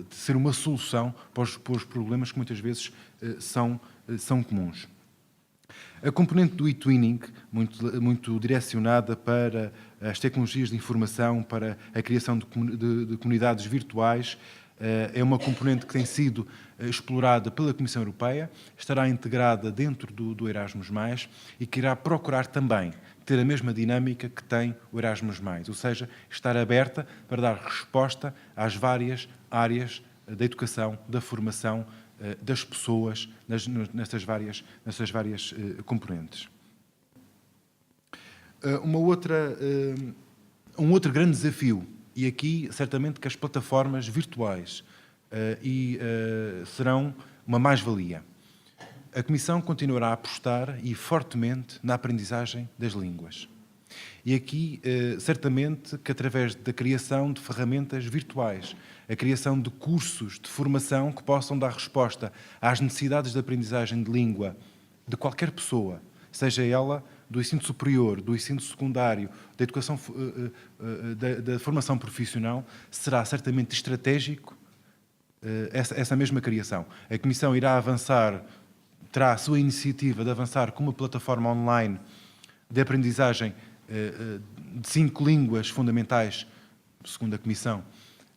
ser uma solução para os problemas que muitas vezes são comuns. A componente do e-twinning, muito direcionada para as tecnologias de informação, para a criação de comunidades virtuais, é uma componente que tem sido explorada pela Comissão Europeia, estará integrada dentro do Erasmus+, e que irá procurar também ter a mesma dinâmica que tem o Erasmus+, ou seja, estar aberta para dar resposta às várias áreas da educação, da formação, das pessoas, nessas várias componentes. Um outro grande desafio, e aqui certamente que as plataformas virtuais serão uma mais-valia. A Comissão continuará a apostar e fortemente na aprendizagem das línguas. E aqui, certamente, que através da criação de ferramentas virtuais, a criação de cursos de formação que possam dar resposta às necessidades de aprendizagem de língua de qualquer pessoa, seja ela do ensino superior, do ensino secundário, da educação, da formação profissional, será certamente estratégico essa mesma criação. A Comissão irá avançar, terá a sua iniciativa de avançar com uma plataforma online de aprendizagem de 5 línguas fundamentais, segundo a Comissão,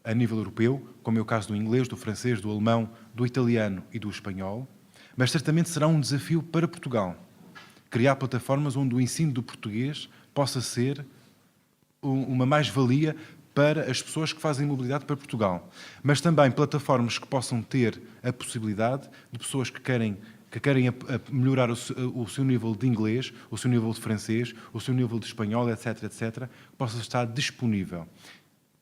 a nível europeu, como é o caso do inglês, do francês, do alemão, do italiano e do espanhol, mas certamente será um desafio para Portugal. Criar plataformas onde o ensino do português possa ser uma mais-valia para as pessoas que fazem mobilidade para Portugal. Mas também plataformas que possam ter a possibilidade de pessoas que querem melhorar o seu nível de inglês, o seu nível de francês, o seu nível de espanhol, etc., etc., possa estar disponível.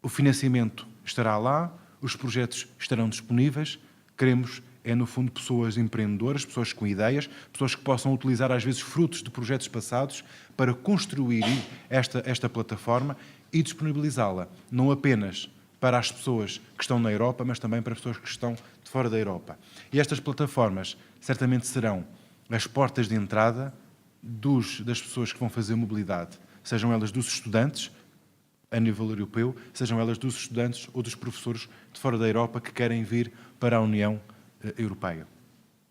O financiamento estará lá, os projetos estarão disponíveis. Queremos, no fundo, pessoas empreendedoras, pessoas com ideias, pessoas que possam utilizar, às vezes, frutos de projetos passados para construir esta plataforma e disponibilizá-la, não apenas para as pessoas que estão na Europa, mas também para as pessoas que estão de fora da Europa. E estas plataformas certamente serão as portas de entrada das pessoas que vão fazer mobilidade, sejam elas dos estudantes a nível europeu, sejam elas dos estudantes ou dos professores de fora da Europa que querem vir para a União Europeia.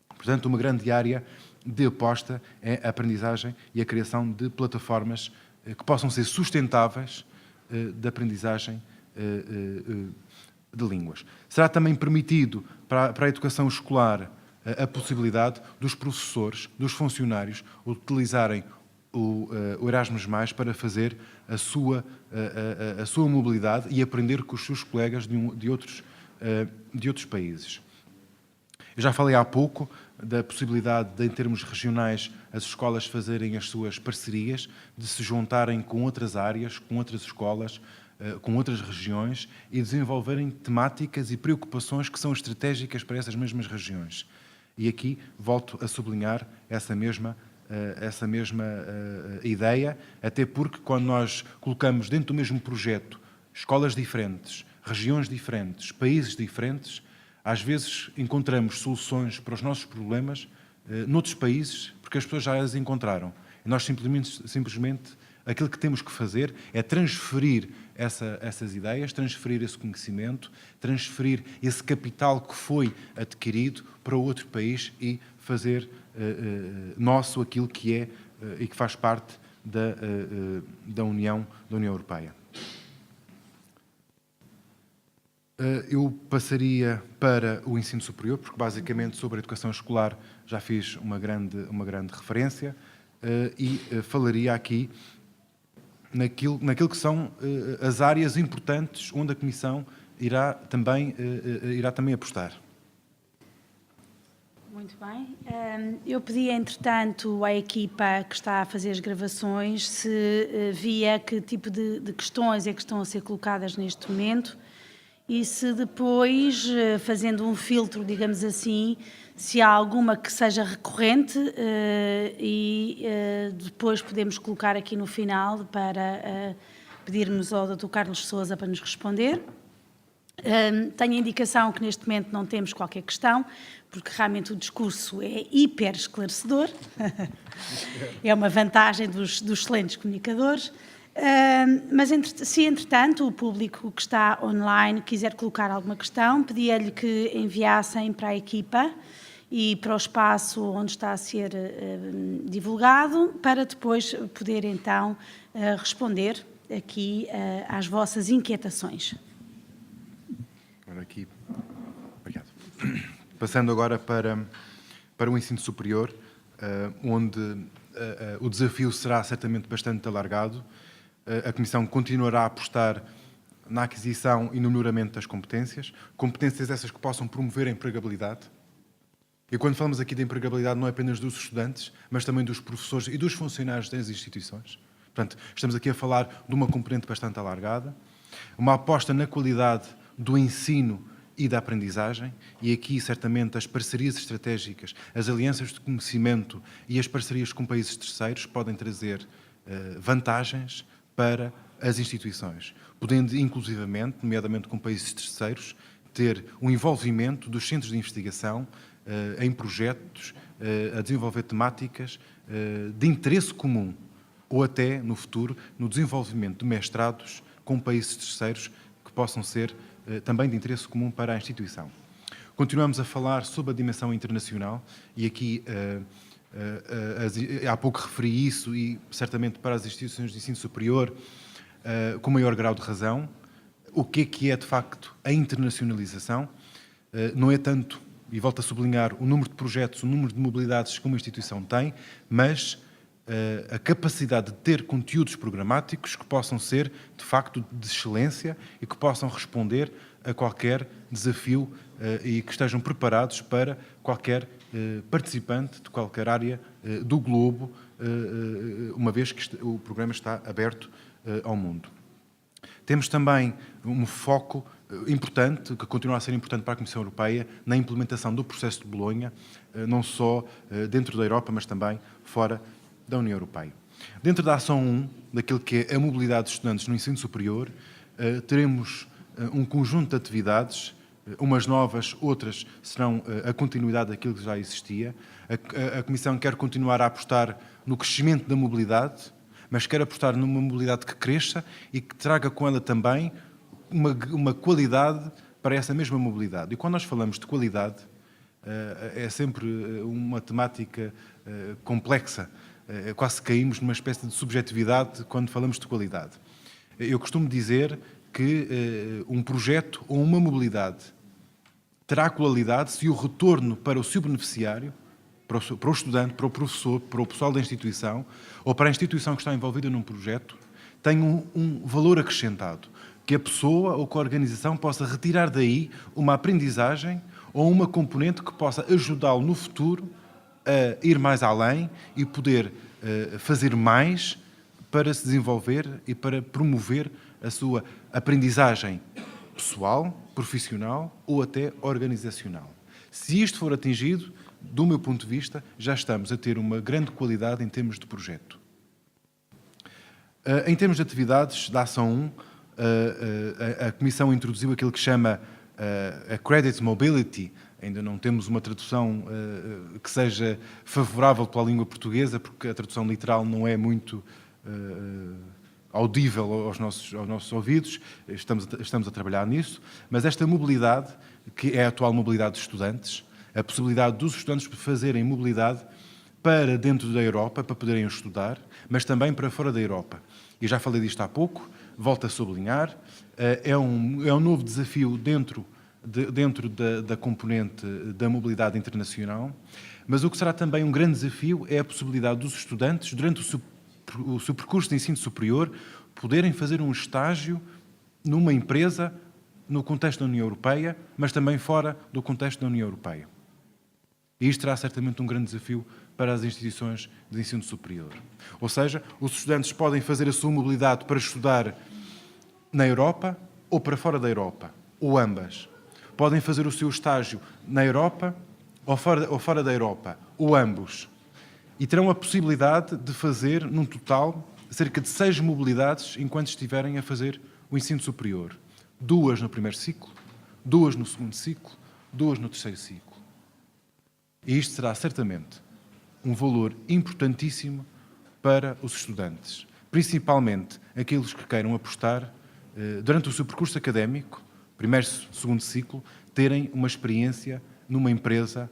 Portanto, uma grande área de aposta é a aprendizagem e a criação de plataformas que possam ser sustentáveis de aprendizagem de línguas. Será também permitido para a educação escolar a possibilidade dos professores, dos funcionários, utilizarem o Erasmus+, para fazer a sua mobilidade e aprender com os seus colegas de outros países. Eu já falei há pouco da possibilidade de, em termos regionais, as escolas fazerem as suas parcerias, de se juntarem com outras áreas, com outras escolas, com outras regiões e desenvolverem temáticas e preocupações que são estratégicas para essas mesmas regiões. E aqui volto a sublinhar essa mesma ideia, até porque quando nós colocamos dentro do mesmo projeto escolas diferentes, regiões diferentes, países diferentes, às vezes encontramos soluções para os nossos problemas noutros países, porque as pessoas já as encontraram. E nós simplesmente aquilo que temos que fazer é transferir essas ideias, transferir esse conhecimento, transferir esse capital que foi adquirido para outro país e fazer nosso aquilo que é e que faz parte da União Europeia. Eu passaria para o ensino superior, porque basicamente sobre a educação escolar já fiz uma grande referência e falaria aqui naquilo que são as áreas importantes onde a Comissão irá também apostar. Muito bem. Eu pedi, entretanto, à equipa que está a fazer as gravações se via que tipo de questões é que estão a ser colocadas neste momento e se depois, fazendo um filtro, digamos assim, se há alguma que seja recorrente e depois podemos colocar aqui no final para pedirmos ao Dr. Carlos Sousa para nos responder. Tenho a indicação que neste momento não temos qualquer questão, porque realmente o discurso é hiper esclarecedor. É uma vantagem dos excelentes comunicadores. Mas se entretanto o público que está online quiser colocar alguma questão, pedia-lhe que enviassem para a equipa e para o espaço onde está a ser divulgado, para depois poder então responder aqui às vossas inquietações. Aqui. Obrigado. Passando agora para o ensino superior, onde o desafio será certamente bastante alargado. A Comissão continuará a apostar na aquisição e no melhoramento das competências essas que possam promover a empregabilidade. E quando falamos aqui de empregabilidade não é apenas dos estudantes, mas também dos professores e dos funcionários das instituições. Portanto, estamos aqui a falar de uma componente bastante alargada, uma aposta na qualidade do ensino e da aprendizagem, e aqui certamente as parcerias estratégicas, as alianças de conhecimento e as parcerias com países terceiros podem trazer vantagens para as instituições, podendo inclusivamente, nomeadamente com países terceiros, ter um envolvimento dos centros de investigação em projetos, a desenvolver temáticas de interesse comum, ou até, no futuro, no desenvolvimento de mestrados com países terceiros que possam ser também de interesse comum para a instituição. Continuamos a falar sobre a dimensão internacional e aqui há pouco referi isso e certamente para as instituições de ensino superior com maior grau de razão. O que é de facto a internacionalização? Não é tanto, e volto a sublinhar, o número de projetos, o número de mobilidades que uma instituição tem, mas a capacidade de ter conteúdos programáticos que possam ser, de facto, de excelência e que possam responder a qualquer desafio e que estejam preparados para qualquer participante de qualquer área do globo, uma vez que o programa está aberto ao mundo. Temos também um foco importante, que continua a ser importante para a Comissão Europeia, na implementação do processo de Bolonha, não só dentro da Europa, mas também fora da União Europeia. Dentro da ação 1, daquilo que é a mobilidade de estudantes no ensino superior, teremos um conjunto de atividades, umas novas, outras serão a continuidade daquilo que já existia. A Comissão quer continuar a apostar no crescimento da mobilidade, mas quer apostar numa mobilidade que cresça e que traga com ela também uma qualidade para essa mesma mobilidade. E quando nós falamos de qualidade, é sempre uma temática complexa. Quase caímos numa espécie de subjetividade quando falamos de qualidade. Eu costumo dizer que um projeto ou uma mobilidade terá qualidade se o retorno para o seu beneficiário, para o estudante, para o professor, para o pessoal da instituição ou para a instituição que está envolvida num projeto, tem um valor acrescentado, que a pessoa ou que a organização possa retirar daí uma aprendizagem ou uma componente que possa ajudá-lo no futuro a ir mais além e poder fazer mais para se desenvolver e para promover a sua aprendizagem pessoal, profissional ou até organizacional. Se isto for atingido, do meu ponto de vista, já estamos a ter uma grande qualidade em termos de projeto. Em termos de atividades da Ação 1, a Comissão introduziu aquilo que chama Accredited Mobility. Ainda não temos uma tradução que seja favorável para a língua portuguesa, porque a tradução literal não é muito audível aos nossos ouvidos. Estamos a trabalhar nisso. Mas esta mobilidade, que é a atual mobilidade de estudantes, a possibilidade dos estudantes fazerem mobilidade para dentro da Europa, para poderem estudar, mas também para fora da Europa. E já falei disto há pouco, volto a sublinhar, é um novo desafio dentro da componente da mobilidade internacional, mas o que será também um grande desafio é a possibilidade dos estudantes, durante o seu percurso de ensino superior, poderem fazer um estágio numa empresa no contexto da União Europeia, mas também fora do contexto da União Europeia. E isto será certamente um grande desafio para as instituições de ensino superior. Ou seja, os estudantes podem fazer a sua mobilidade para estudar na Europa ou para fora da Europa, ou ambas. Podem fazer o seu estágio na Europa ou fora da Europa, ou ambos. E terão a possibilidade de fazer, num total, cerca de 6 mobilidades enquanto estiverem a fazer o ensino superior. 2 no primeiro ciclo, 2 no segundo ciclo, 2 no terceiro ciclo. E isto será certamente um valor importantíssimo para os estudantes, principalmente aqueles que queiram apostar durante o seu percurso académico, primeiro, segundo ciclo, terem uma experiência numa empresa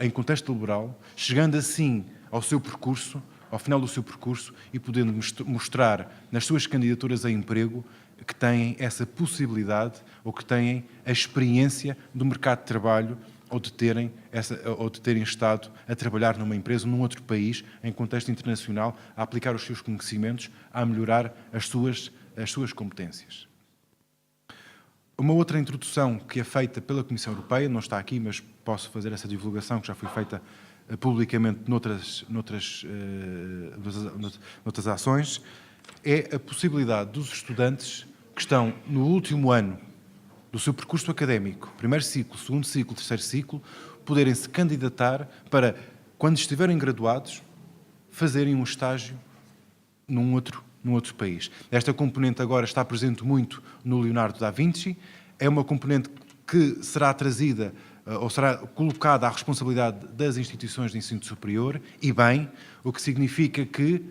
em contexto laboral, chegando assim ao seu percurso, ao final do seu percurso, e podendo mostrar nas suas candidaturas a emprego que têm essa possibilidade ou que têm a experiência do mercado de trabalho ou de terem estado a trabalhar numa empresa, num outro país, em contexto internacional, a aplicar os seus conhecimentos, a melhorar as suas competências. Uma outra introdução que é feita pela Comissão Europeia, não está aqui, mas posso fazer essa divulgação, que já foi feita publicamente noutras ações, é a possibilidade dos estudantes que estão no último ano do seu percurso académico, primeiro ciclo, segundo ciclo, terceiro ciclo, poderem se candidatar para, quando estiverem graduados, fazerem um estágio num outro país. Esta componente agora está presente muito no Leonardo da Vinci, é uma componente que será trazida ou será colocada à responsabilidade das instituições de ensino superior, e bem, o que significa que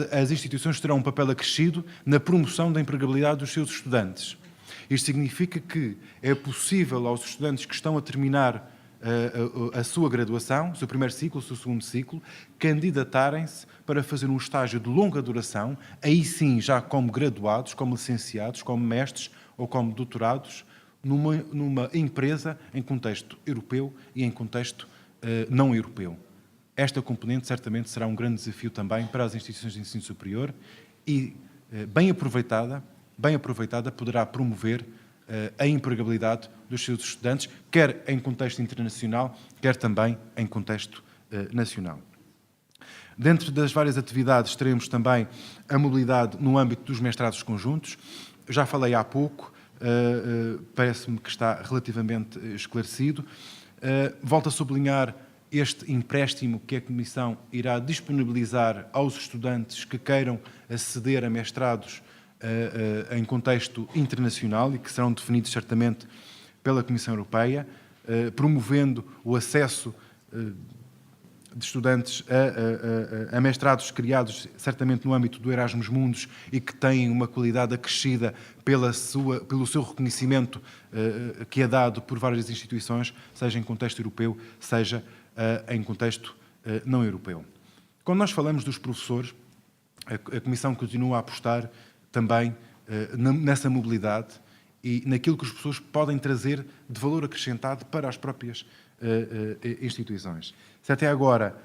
as instituições terão um papel acrescido na promoção da empregabilidade dos seus estudantes. Isto significa que é possível aos estudantes que estão a terminar a sua graduação, o seu primeiro ciclo, o seu segundo ciclo, candidatarem-se para fazer um estágio de longa duração, aí sim já como graduados, como licenciados, como mestres ou como doutorados, numa empresa em contexto europeu e em contexto não europeu. Esta componente certamente será um grande desafio também para as instituições de ensino superior e, bem aproveitada, poderá promover a empregabilidade dos seus estudantes, quer em contexto internacional, quer também em contexto nacional. Dentro das várias atividades, teremos também a mobilidade no âmbito dos mestrados conjuntos. Já falei há pouco, parece-me que está relativamente esclarecido. Volto a sublinhar este empréstimo que a Comissão irá disponibilizar aos estudantes que queiram aceder a mestrados em contexto internacional e que serão definidos certamente pela Comissão Europeia, promovendo o acesso de estudantes a mestrados criados certamente no âmbito do Erasmus Mundus e que têm uma qualidade acrescida pelo seu reconhecimento que é dado por várias instituições, seja em contexto europeu, seja em contexto não europeu. Quando nós falamos dos professores, a Comissão continua a apostar também nessa mobilidade e naquilo que os professores podem trazer de valor acrescentado para as próprias instituições. Se até agora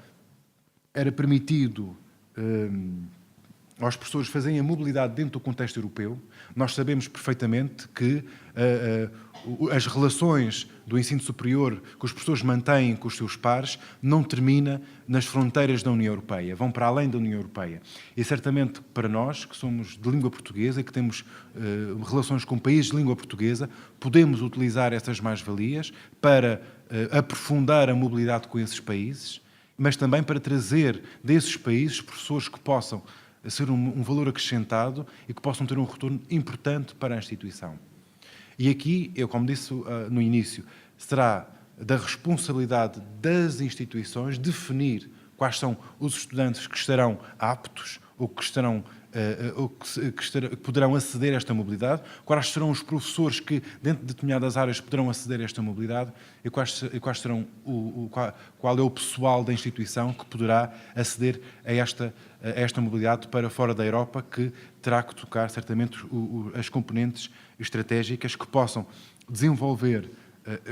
era permitido aos professores fazerem a mobilidade dentro do contexto europeu, nós sabemos perfeitamente que as relações do ensino superior que os professores mantêm com os seus pares não termina nas fronteiras da União Europeia, vão para além da União Europeia. E certamente para nós, que somos de língua portuguesa e que temos relações com países de língua portuguesa, podemos utilizar essas mais-valias para aprofundar a mobilidade com esses países, mas também para trazer desses países professores que possam ser um valor acrescentado e que possam ter um retorno importante para a instituição. E aqui, eu como disse no início, será da responsabilidade das instituições definir quais são os estudantes que estarão aptos ou que poderão aceder a esta mobilidade, quais serão os professores que, dentro de determinadas áreas, poderão aceder a esta mobilidade e quais serão qual é o pessoal da instituição que poderá aceder a esta mobilidade para fora da Europa, que terá que tocar certamente as componentes estratégicas que possam desenvolver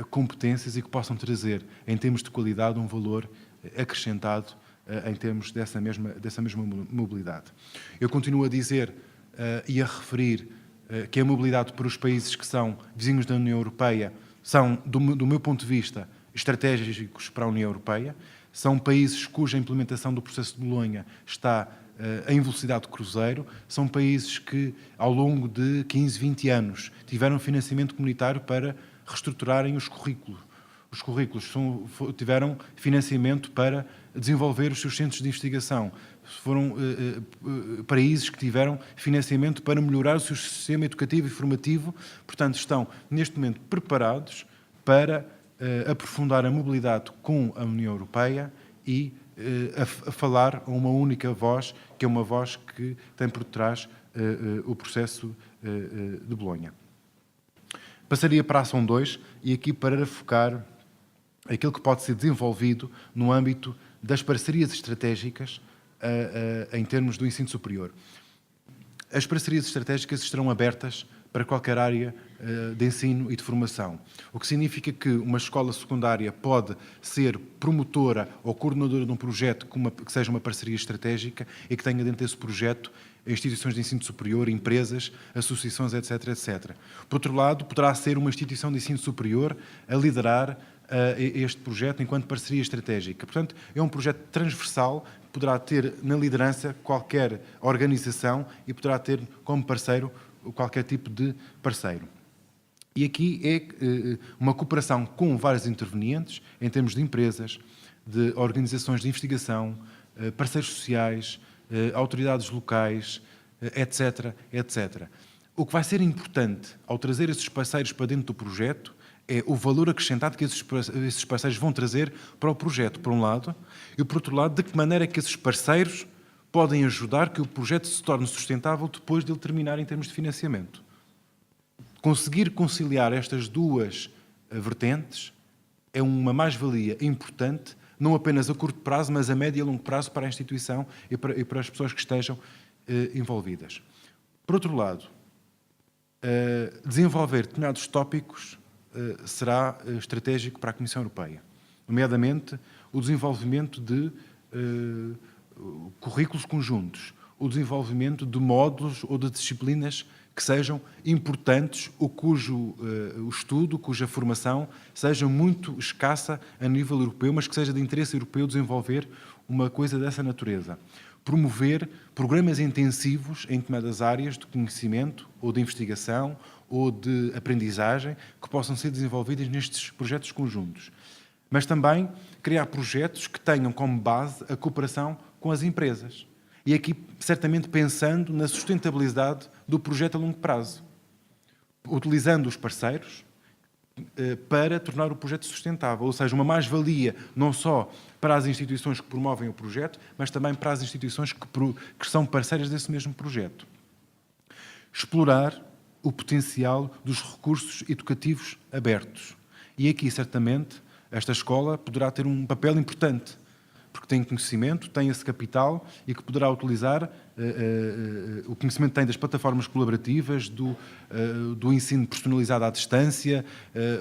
competências e que possam trazer, em termos de qualidade, um valor acrescentado em termos dessa mesma mobilidade. Eu continuo a dizer e a referir que a mobilidade para os países que são vizinhos da União Europeia são, do meu ponto de vista, estratégicos para a União Europeia, são países cuja implementação do processo de Bolonha está em velocidade de cruzeiro, são países que, ao longo de 15, 20 anos, tiveram financiamento comunitário para reestruturarem os currículos. Os currículos tiveram financiamento para desenvolver os seus centros de investigação. Foram países que tiveram financiamento para melhorar o seu sistema educativo e formativo. Portanto, estão, neste momento, preparados para aprofundar a mobilidade com a União Europeia e a falar a uma única voz, que é uma voz que tem por detrás o processo de Bolonha. Passaria para a ação 2 e aqui para focar aquilo que pode ser desenvolvido no âmbito das parcerias estratégicas em termos do ensino superior. As parcerias estratégicas estarão abertas para qualquer área de ensino e de formação, o que significa que uma escola secundária pode ser promotora ou coordenadora de um projeto que seja uma parceria estratégica e que tenha dentro desse projeto instituições de ensino superior, empresas, associações, etc., etc. Por outro lado, poderá ser uma instituição de ensino superior a liderar este projeto enquanto parceria estratégica. Portanto, é um projeto transversal, poderá ter na liderança qualquer organização e poderá ter como parceiro qualquer tipo de parceiro. E aqui é uma cooperação com vários intervenientes, em termos de empresas, de organizações de investigação, parceiros sociais, autoridades locais, etc., etc. O que vai ser importante ao trazer esses parceiros para dentro do projeto é o valor acrescentado que esses parceiros vão trazer para o projeto, por um lado, e por outro lado, de que maneira é que esses parceiros podem ajudar que o projeto se torne sustentável depois de ele terminar em termos de financiamento. Conseguir conciliar estas duas vertentes é uma mais-valia importante, não apenas a curto prazo, mas a médio e a longo prazo para a instituição e para as pessoas que estejam envolvidas. Por outro lado, desenvolver determinados tópicos será estratégico para a Comissão Europeia, nomeadamente o desenvolvimento de currículos conjuntos, o desenvolvimento de módulos ou de disciplinas que sejam importantes ou cujo estudo, cuja formação seja muito escassa a nível europeu, mas que seja de interesse europeu desenvolver uma coisa dessa natureza. Promover programas intensivos em determinadas áreas de conhecimento ou de investigação ou de aprendizagem que possam ser desenvolvidas nestes projetos conjuntos. Mas também criar projetos que tenham como base a cooperação com as empresas. E aqui, certamente, pensando na sustentabilidade do projeto a longo prazo, utilizando os parceiros para tornar o projeto sustentável, ou seja, uma mais-valia não só para as instituições que promovem o projeto, mas também para as instituições que são parceiras desse mesmo projeto. Explorar o potencial dos recursos educativos abertos. E aqui, certamente, esta escola poderá ter um papel importante, porque tem conhecimento, tem esse capital e que poderá utilizar o conhecimento que tem das plataformas colaborativas, do ensino personalizado à distância,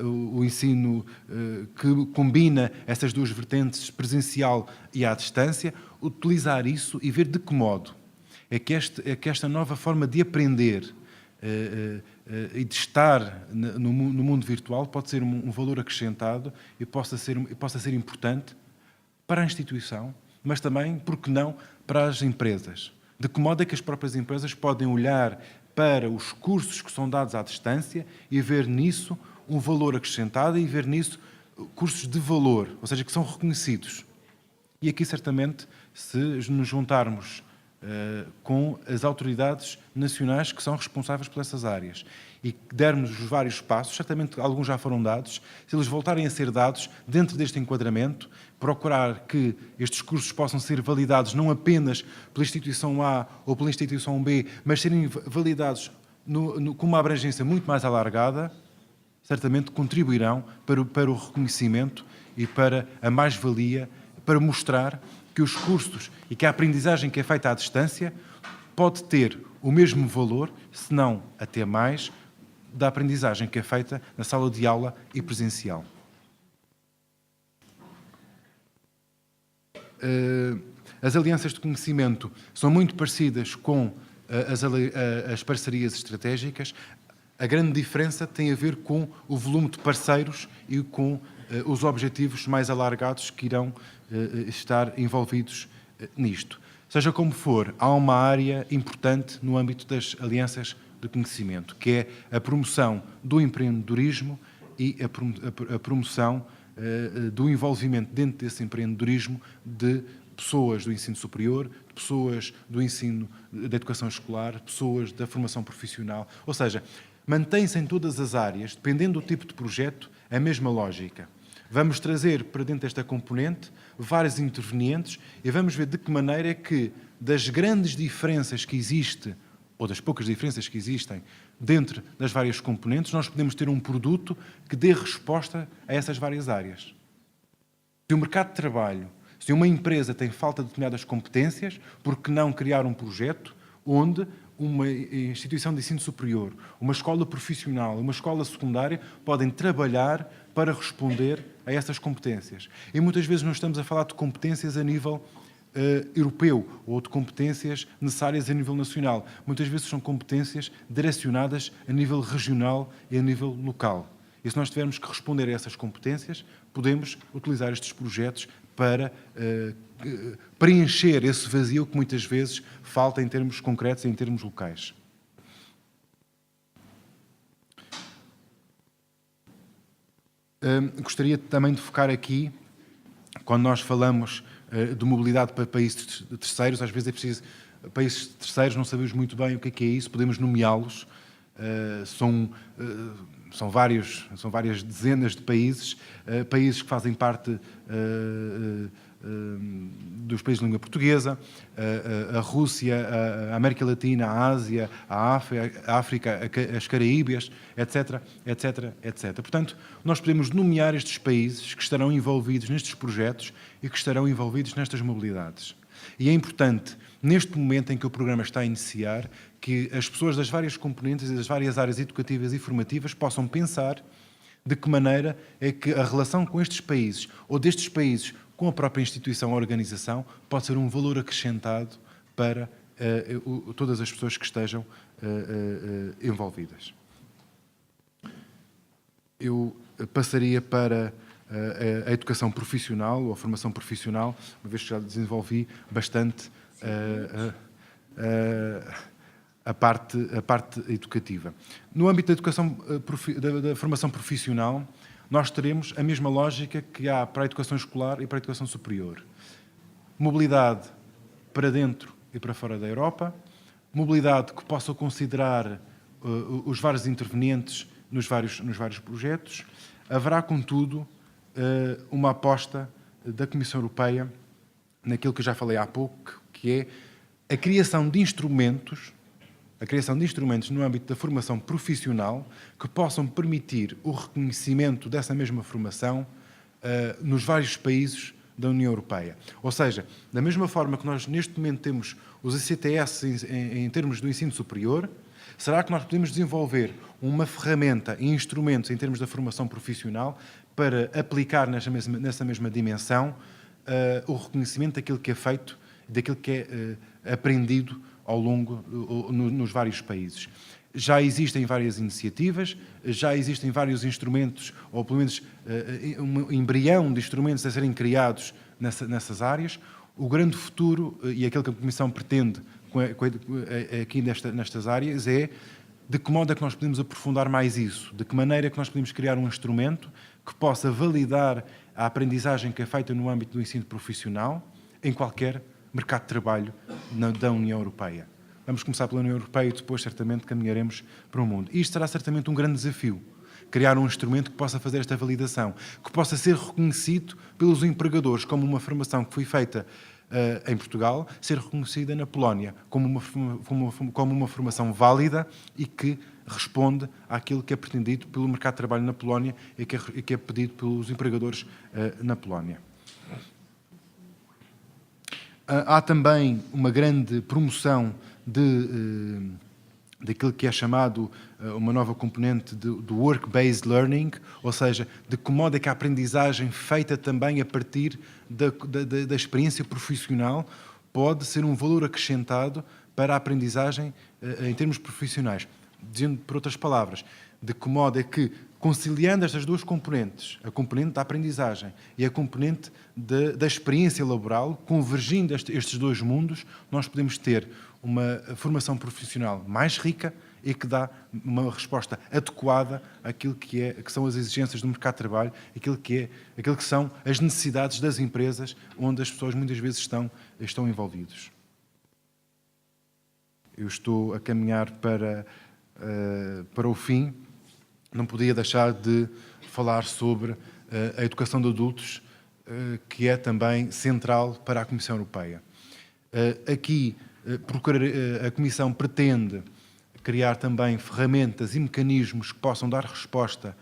o ensino que combina essas duas vertentes, presencial e à distância, utilizar isso e ver de que modo é que esta nova forma de aprender e de estar no mundo virtual pode ser um valor acrescentado e possa ser importante para a instituição, mas também, por que não, para as empresas. De que modo é que as próprias empresas podem olhar para os cursos que são dados à distância e ver nisso um valor acrescentado e ver nisso cursos de valor, ou seja, que são reconhecidos. E aqui, certamente, se nos juntarmos com as autoridades nacionais que são responsáveis por essas áreas e dermos os vários passos, certamente alguns já foram dados, se eles voltarem a ser dados dentro deste enquadramento, procurar que estes cursos possam ser validados não apenas pela instituição A ou pela instituição B, mas serem validados com uma abrangência muito mais alargada, certamente contribuirão para o reconhecimento e para a mais-valia, para mostrar que os cursos e que a aprendizagem que é feita à distância pode ter o mesmo valor, se não até mais, da aprendizagem que é feita na sala de aula e presencial. As alianças de conhecimento são muito parecidas com as parcerias estratégicas. A grande diferença tem a ver com o volume de parceiros e com os objetivos mais alargados que irão estar envolvidos nisto. Seja como for, há uma área importante no âmbito das alianças de conhecimento, que é a promoção do empreendedorismo e a promoção do envolvimento dentro desse empreendedorismo de pessoas do ensino superior, de pessoas do ensino da educação escolar, pessoas da formação profissional. Ou seja, mantém-se em todas as áreas, dependendo do tipo de projeto, a mesma lógica. Vamos trazer para dentro desta componente vários intervenientes e vamos ver de que maneira é que, das grandes diferenças que existem, ou das poucas diferenças que existem dentro das várias componentes, nós podemos ter um produto que dê resposta a essas várias áreas. Se o mercado de trabalho, se uma empresa tem falta de determinadas competências, por que não criar um projeto onde uma instituição de ensino superior, uma escola profissional, uma escola secundária podem trabalhar para responder a essas competências. E muitas vezes não estamos a falar de competências a nível europeu ou de competências necessárias a nível nacional. Muitas vezes são competências direcionadas a nível regional e a nível local. E se nós tivermos que responder a essas competências, podemos utilizar estes projetos para preencher esse vazio que muitas vezes falta em termos concretos e em termos locais. Gostaria também de focar aqui, quando nós falamos de mobilidade para países terceiros, às vezes é preciso, países terceiros não sabemos muito bem o que é isso, podemos nomeá-los, são várias dezenas de países, países que fazem parte dos países de língua portuguesa, a Rússia, a América Latina, a Ásia, a África, as Caraíbas, etc, etc, etc. Portanto, nós podemos nomear estes países que estarão envolvidos nestes projetos e que estarão envolvidos nestas mobilidades. E é importante, neste momento em que o programa está a iniciar, que as pessoas das várias componentes e das várias áreas educativas e formativas possam pensar de que maneira é que a relação com estes países, ou destes países com a própria instituição ou organização, pode ser um valor acrescentado para todas as pessoas que estejam envolvidas. Eu passaria para a educação profissional, ou a formação profissional, uma vez que já desenvolvi bastante a parte educativa. No âmbito da educação, da formação profissional, nós teremos a mesma lógica que há para a educação escolar e para a educação superior. Mobilidade para dentro e para fora da Europa, mobilidade que possa considerar os vários intervenientes nos vários projetos. Haverá, contudo, uma aposta da Comissão Europeia naquilo que eu já falei há pouco, que é a criação de instrumentos no âmbito da formação profissional que possam permitir o reconhecimento dessa mesma formação nos vários países da União Europeia. Ou seja, da mesma forma que nós neste momento temos os ECTS em termos do ensino superior, será que nós podemos desenvolver uma ferramenta e instrumentos em termos da formação profissional para aplicar nessa mesma dimensão o reconhecimento daquilo que é feito, daquilo que é aprendido ao longo, nos vários países. Já existem várias iniciativas, já existem vários instrumentos, ou pelo menos um embrião de instrumentos a serem criados nessas áreas. O grande futuro, e aquilo que a Comissão pretende aqui nestas áreas, é de que modo é que nós podemos aprofundar mais isso, de que maneira é que nós podemos criar um instrumento que possa validar a aprendizagem que é feita no âmbito do ensino profissional em qualquer mercado de trabalho da União Europeia. Vamos começar pela União Europeia e depois, certamente, caminharemos para o mundo. Isto será certamente um grande desafio, criar um instrumento que possa fazer esta validação, que possa ser reconhecido pelos empregadores como uma formação que foi feita em Portugal, ser reconhecida na Polónia como uma formação válida e que responde àquilo que é pretendido pelo mercado de trabalho na Polónia e que é pedido pelos empregadores na Polónia. Há também uma grande promoção daquilo que é chamado uma nova componente do work-based learning, ou seja, de que modo é que a aprendizagem feita também a partir da experiência profissional pode ser um valor acrescentado para a aprendizagem em termos profissionais. Dizendo por outras palavras, de que modo é que, conciliando estas duas componentes, a componente da aprendizagem e a componente da experiência laboral, convergindo estes dois mundos, nós podemos ter uma formação profissional mais rica e que dá uma resposta adequada àquilo que são as exigências do mercado de trabalho, aquilo que são as necessidades das empresas onde as pessoas muitas vezes estão envolvidas. Eu estou a caminhar para o fim. Não podia deixar de falar sobre a educação de adultos, que é também central para a Comissão Europeia. Aqui, a Comissão pretende criar também ferramentas e mecanismos que possam dar resposta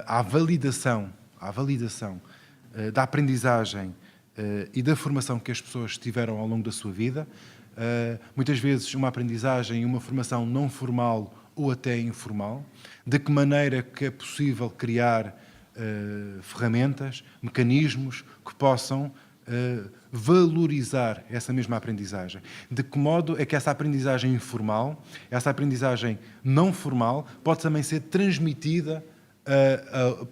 à validação da aprendizagem e da formação que as pessoas tiveram ao longo da sua vida. Muitas vezes uma aprendizagem e uma formação não formal ou até informal. De que maneira que é possível criar ferramentas, mecanismos que possam valorizar essa mesma aprendizagem. De que modo é que essa aprendizagem informal, essa aprendizagem não formal, pode também ser transmitida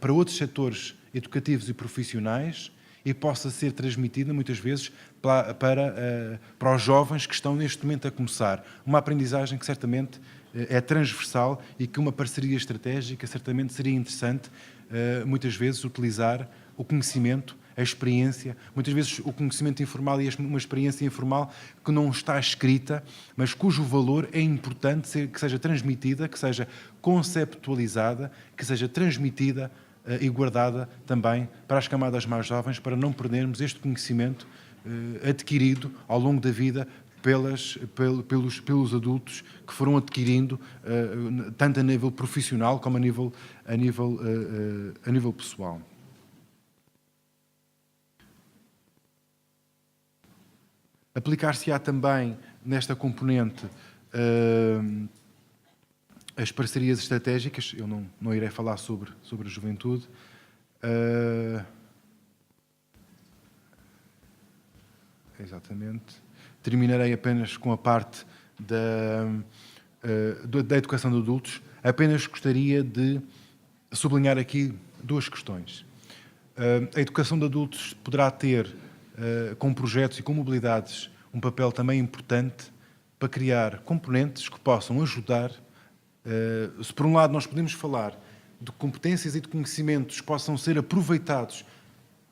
para outros setores educativos e profissionais e possa ser transmitida, muitas vezes, para os jovens que estão neste momento a começar. Uma aprendizagem que certamente é transversal e que uma parceria estratégica certamente seria interessante, muitas vezes, utilizar o conhecimento, a experiência, muitas vezes o conhecimento informal e uma experiência informal que não está escrita, mas cujo valor é importante que seja transmitida, que seja conceptualizada, que seja transmitida e guardada também para as camadas mais jovens, para não perdermos este conhecimento adquirido ao longo da vida pelos adultos que foram adquirindo tanto a nível profissional como a nível pessoal. Aplicar-se-á também nesta componente as parcerias estratégicas. Eu não irei falar sobre a juventude. Exatamente. Terminarei apenas com a parte da educação de adultos. Apenas gostaria de sublinhar aqui duas questões. A educação de adultos poderá ter, com projetos e com mobilidades, um papel também importante para criar componentes que possam ajudar. Se por um lado nós podemos falar de competências e de conhecimentos que possam ser aproveitados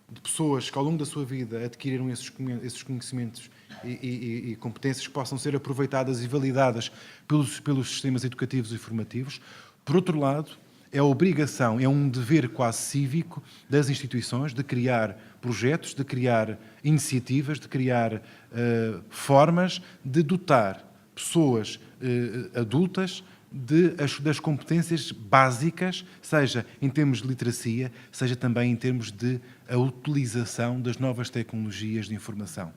de pessoas que ao longo da sua vida adquiriram esses conhecimentos e competências que possam ser aproveitadas e validadas pelos sistemas educativos e formativos. Por outro lado, é a obrigação, é um dever quase cívico das instituições de criar projetos, de criar iniciativas, de criar formas de dotar pessoas adultas das competências básicas, seja em termos de literacia, seja também em termos de a utilização das novas tecnologias de informação.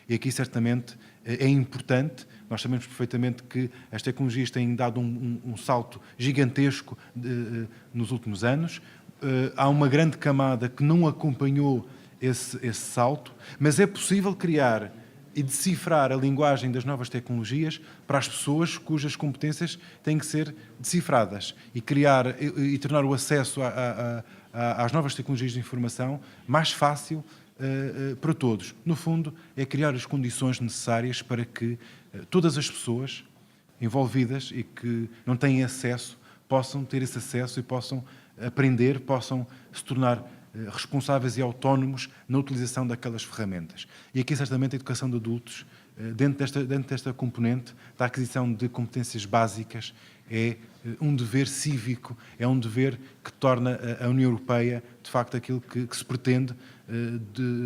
E aqui, certamente, é importante, nós sabemos perfeitamente que as tecnologias têm dado um salto gigantesco nos últimos anos. Há uma grande camada que não acompanhou esse salto, mas é possível criar e decifrar a linguagem das novas tecnologias para as pessoas cujas competências têm que ser decifradas e criar e tornar o acesso às novas tecnologias de informação mais fácil para todos. No fundo, é criar as condições necessárias para que todas as pessoas envolvidas e que não têm acesso possam ter esse acesso e possam aprender, possam se tornar responsáveis e autónomos na utilização daquelas ferramentas. E aqui, certamente, a educação de adultos, dentro desta componente da aquisição de competências básicas, é um dever cívico, é um dever que torna a União Europeia, de facto, aquilo que se pretende,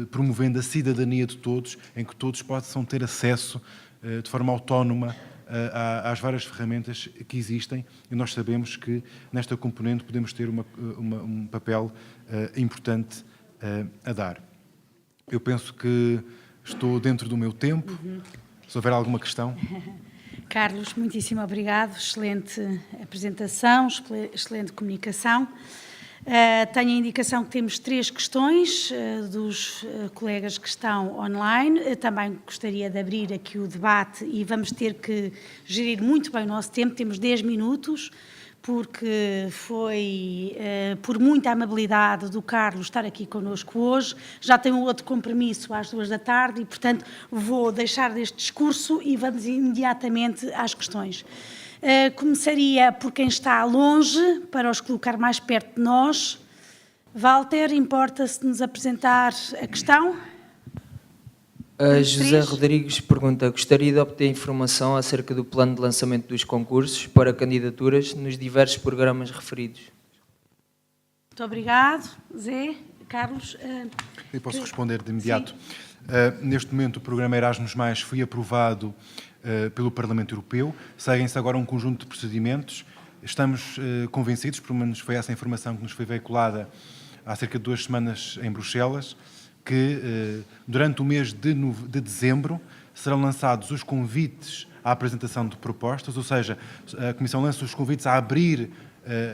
promovendo a cidadania de todos, em que todos possam ter acesso de forma autónoma às várias ferramentas que existem, e nós sabemos que nesta componente podemos ter um papel importante a dar. Eu penso que estou dentro do meu tempo. Se houver alguma questão... Carlos, muitíssimo obrigado. Excelente apresentação, excelente comunicação. Tenho a indicação que temos 3 questões dos colegas que estão online. Também gostaria de abrir aqui o debate e vamos ter que gerir muito bem o nosso tempo. Temos 10 minutos, porque foi por muita amabilidade do Carlos estar aqui connosco hoje. Já tem um outro compromisso às 2 da tarde e, portanto, vou deixar deste discurso e vamos imediatamente às questões. Começaria por quem está longe, para os colocar mais perto de nós. Walter, importa-se de nos apresentar a questão? José Rodrigues pergunta: gostaria de obter informação acerca do plano de lançamento dos concursos para candidaturas nos diversos programas referidos. Muito obrigado. Zé, Carlos? Eu posso responder de imediato. Neste momento, o programa Erasmus+, foi aprovado pelo Parlamento Europeu. Seguem-se agora um conjunto de procedimentos. Estamos convencidos, pelo menos foi essa a informação que nos foi veiculada há cerca de 2 semanas em Bruxelas, que durante o mês de dezembro serão lançados os convites à apresentação de propostas, ou seja, a Comissão lança os convites a abrir,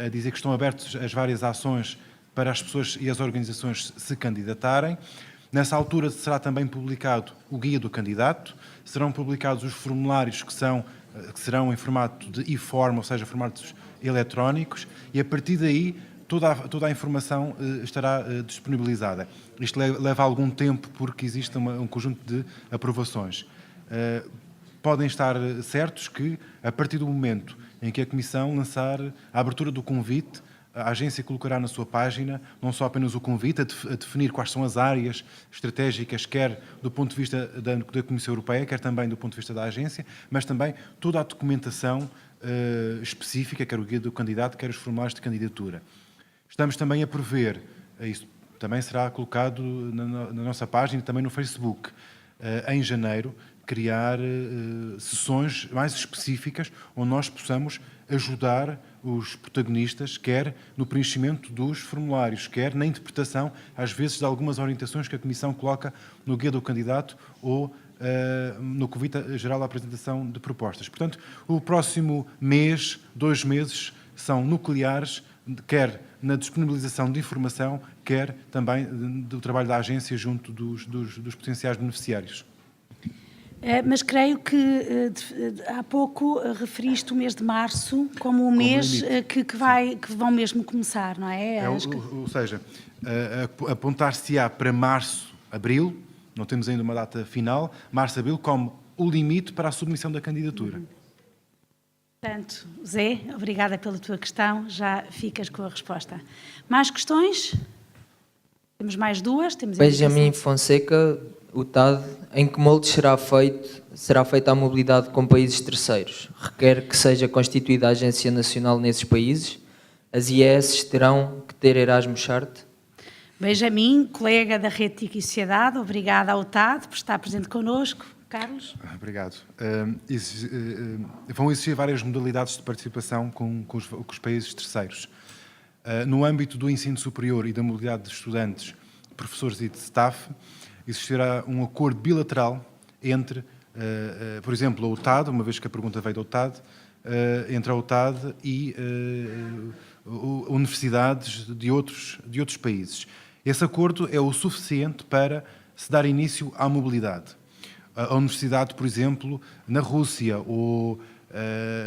a dizer que estão abertos as várias ações para as pessoas e as organizações se candidatarem. Nessa altura será também publicado o guia do candidato, serão publicados os formulários que serão em formato de e-form, ou seja, formatos eletrónicos, e a partir daí toda a informação estará disponibilizada. Isto leva algum tempo porque existe um conjunto de aprovações. Podem estar certos que, a partir do momento em que a Comissão lançar a abertura do convite, a agência colocará na sua página não só apenas o convite a definir quais são as áreas estratégicas, quer do ponto de vista da Comissão Europeia, quer também do ponto de vista da agência, mas também toda a documentação específica, quer o guia do candidato, quer os formulários de candidatura. Estamos também a prever, isso também será colocado na nossa página e também no Facebook, em janeiro, criar sessões mais específicas onde nós possamos ajudar os protagonistas, quer no preenchimento dos formulários, quer na interpretação, às vezes, de algumas orientações que a Comissão coloca no guia do candidato ou no convite geral à apresentação de propostas. Portanto, o próximo mês, 2 meses, são nucleares, quer na disponibilização de informação, quer também do trabalho da agência junto dos potenciais beneficiários. Mas creio que há pouco referiste o mês de março como o mês que vão mesmo começar, não é? Ou seja, apontar-se-á para março, abril, não temos ainda uma data final, março, abril, como o limite para a submissão da candidatura. Portanto, Zé, obrigada pela tua questão, já ficas com a resposta. Mais questões? Temos mais 2. Temos Benjamin Fonseca, o TAD, em que molde será feita a mobilidade com países terceiros? Requer que seja constituída a agência nacional nesses países? As IES terão que ter Erasmus Chart? Benjamin, colega da Rede TIC e Sociedade, obrigada ao TAD por estar presente connosco. Carlos? Obrigado. Vão existir várias modalidades de participação com os países terceiros. No âmbito do ensino superior e da mobilidade de estudantes, professores e de staff, existirá um acordo bilateral entre, por exemplo, a UTAD, uma vez que a pergunta veio da UTAD, entre a UTAD e universidades de outros países. Esse acordo é o suficiente para se dar início à mobilidade. A universidade, por exemplo, na Rússia, ou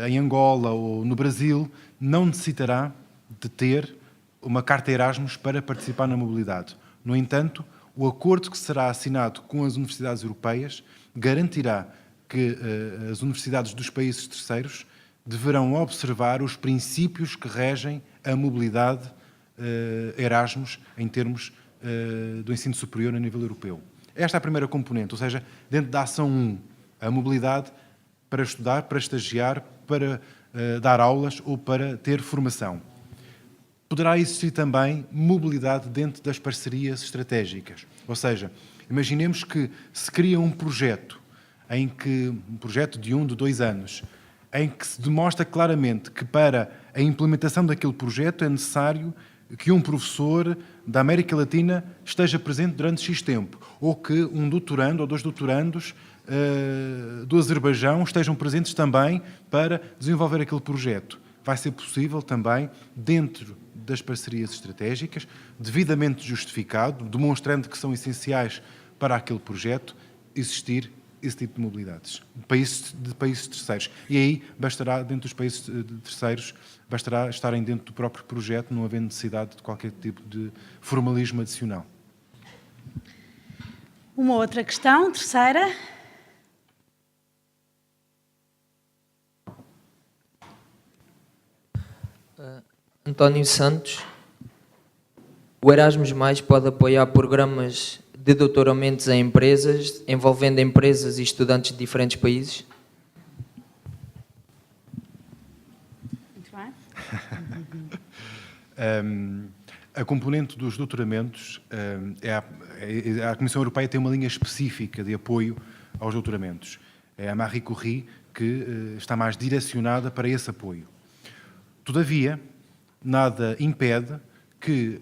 em Angola, ou no Brasil, não necessitará de ter uma carta Erasmus para participar na mobilidade. No entanto, o acordo que será assinado com as universidades europeias garantirá que as universidades dos países terceiros deverão observar os princípios que regem a mobilidade Erasmus em termos do ensino superior a nível europeu. Esta é a primeira componente, ou seja, dentro da ação 1, a mobilidade para estudar, para estagiar, para dar aulas ou para ter formação. Poderá existir também mobilidade dentro das parcerias estratégicas, ou seja, imaginemos que se cria um projeto de 1, de 2 anos, em que se demonstra claramente que para a implementação daquele projeto é necessário que um professor da América Latina esteja presente durante X tempo, ou que um doutorando ou 2 doutorandos do Azerbaijão estejam presentes também para desenvolver aquele projeto. Vai ser possível também, dentro das parcerias estratégicas, devidamente justificado, demonstrando que são essenciais para aquele projeto, existir esse tipo de mobilidades, de países terceiros. E aí, bastará, dentro dos países terceiros, bastará estarem dentro do próprio projeto, não havendo necessidade de qualquer tipo de formalismo adicional. Uma outra questão, terceira. António Santos. O Erasmus Mais pode apoiar programas de doutoramentos em empresas, envolvendo empresas e estudantes de diferentes países? Muito bem. A componente dos doutoramentos, a Comissão Europeia tem uma linha específica de apoio aos doutoramentos. É a Marie Curie que está mais direcionada para esse apoio. Todavia, nada impede que,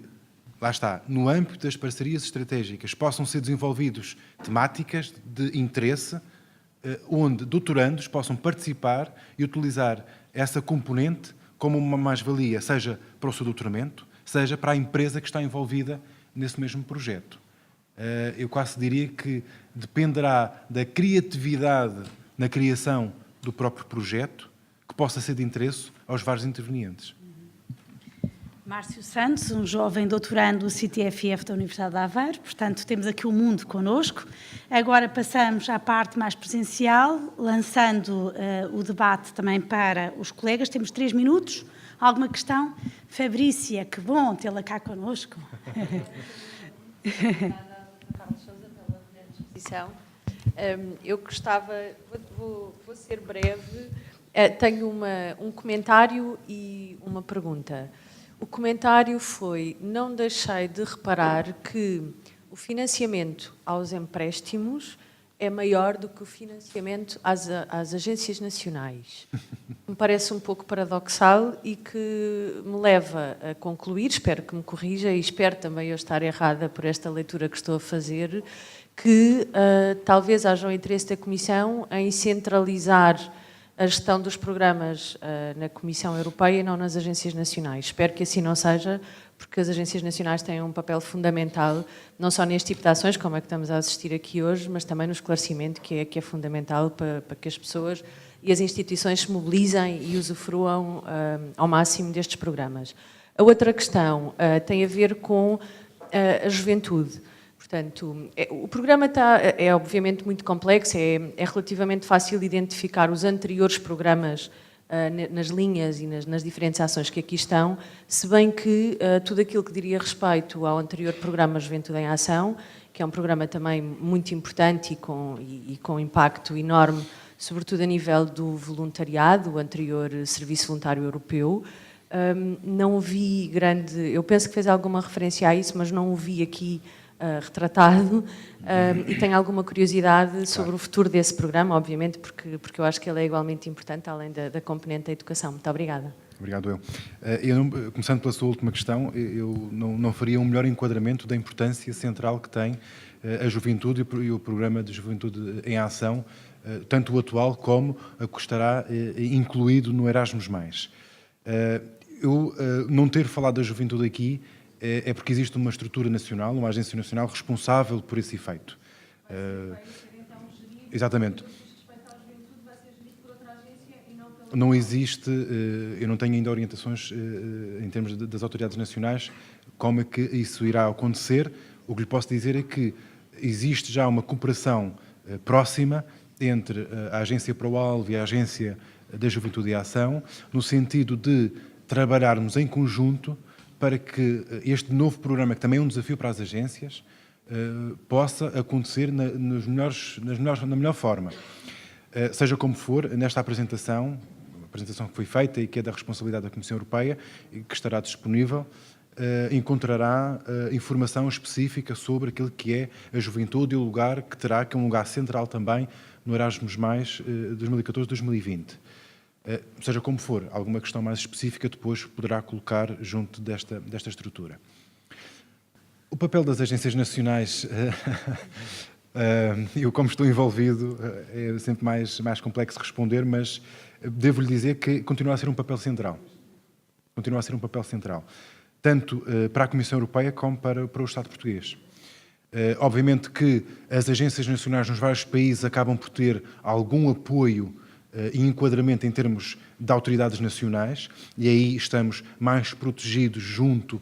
lá está, no âmbito das parcerias estratégicas, possam ser desenvolvidos temáticas de interesse, onde doutorandos possam participar e utilizar essa componente como uma mais-valia, seja para o seu doutoramento, seja para a empresa que está envolvida nesse mesmo projeto. Eu quase diria que dependerá da criatividade na criação do próprio projeto, que possa ser de interesse aos vários intervenientes. Márcio Santos, um jovem doutorando do CTFF da Universidade de Aveiro, portanto temos aqui o mundo connosco. Agora passamos à parte mais presencial, lançando o debate também para os colegas. Temos 3 minutos. Alguma questão? Fabrícia, que bom tê-la cá connosco. Obrigada, Carlos Sousa, pela disposição. Eu gostava, vou ser breve, tenho um comentário e uma pergunta. O comentário foi: não deixei de reparar que o financiamento aos empréstimos é maior do que o financiamento às agências nacionais. Me parece um pouco paradoxal e que me leva a concluir, espero que me corrija e espero também eu estar errada por esta leitura que estou a fazer, que talvez haja um interesse da Comissão em centralizar a gestão dos programas na Comissão Europeia e não nas agências nacionais. Espero que assim não seja, porque as agências nacionais têm um papel fundamental, não só neste tipo de ações, como é que estamos a assistir aqui hoje, mas também no esclarecimento, que é fundamental para que as pessoas e as instituições se mobilizem e usufruam ao máximo destes programas. A outra questão tem a ver com a juventude. Portanto, o programa é obviamente muito complexo, é relativamente fácil identificar os anteriores programas nas linhas e nas diferentes ações que aqui estão, se bem que tudo aquilo que diria respeito ao anterior programa Juventude em Ação, que é um programa também muito importante e com impacto enorme, sobretudo a nível do voluntariado, o anterior Serviço Voluntário Europeu. Não vi eu penso que fez alguma referência a isso, mas não o vi aqui retratado, e tenho alguma curiosidade sobre o futuro desse programa, obviamente, porque eu acho que ele é igualmente importante, além da componente da educação. Muito obrigada. Obrigado, começando pela sua última questão, eu não faria um melhor enquadramento da importância central que tem a juventude e o programa de Juventude em Ação, tanto o atual como o que estará incluído no Erasmus+. Eu não ter falado da juventude aqui é porque existe uma estrutura nacional, uma agência nacional responsável por esse efeito. Exatamente. Não existe, eu não tenho ainda orientações em termos das autoridades nacionais como é que isso irá acontecer. O que lhe posso dizer é que existe já uma cooperação próxima entre a Agência para o Alvo e a Agência da Juventude e Ação, no sentido de trabalharmos em conjunto para que este novo programa, que também é um desafio para as agências, possa acontecer na melhor forma. Seja como for, nesta apresentação que foi feita e que é da responsabilidade da Comissão Europeia e que estará disponível, encontrará informação específica sobre aquilo que é a juventude e o lugar que terá, que é um lugar central também no Erasmus+, 2014-2020. Seja como for, alguma questão mais específica depois poderá colocar junto desta estrutura. O papel das agências nacionais, eu como estou envolvido, é sempre mais complexo responder, mas devo-lhe dizer que continua a ser um papel central. Continua a ser um papel central, tanto para a Comissão Europeia como para o Estado português. Obviamente que as agências nacionais nos vários países acabam por ter algum apoio e enquadramento em termos de autoridades nacionais, e aí estamos mais protegidos junto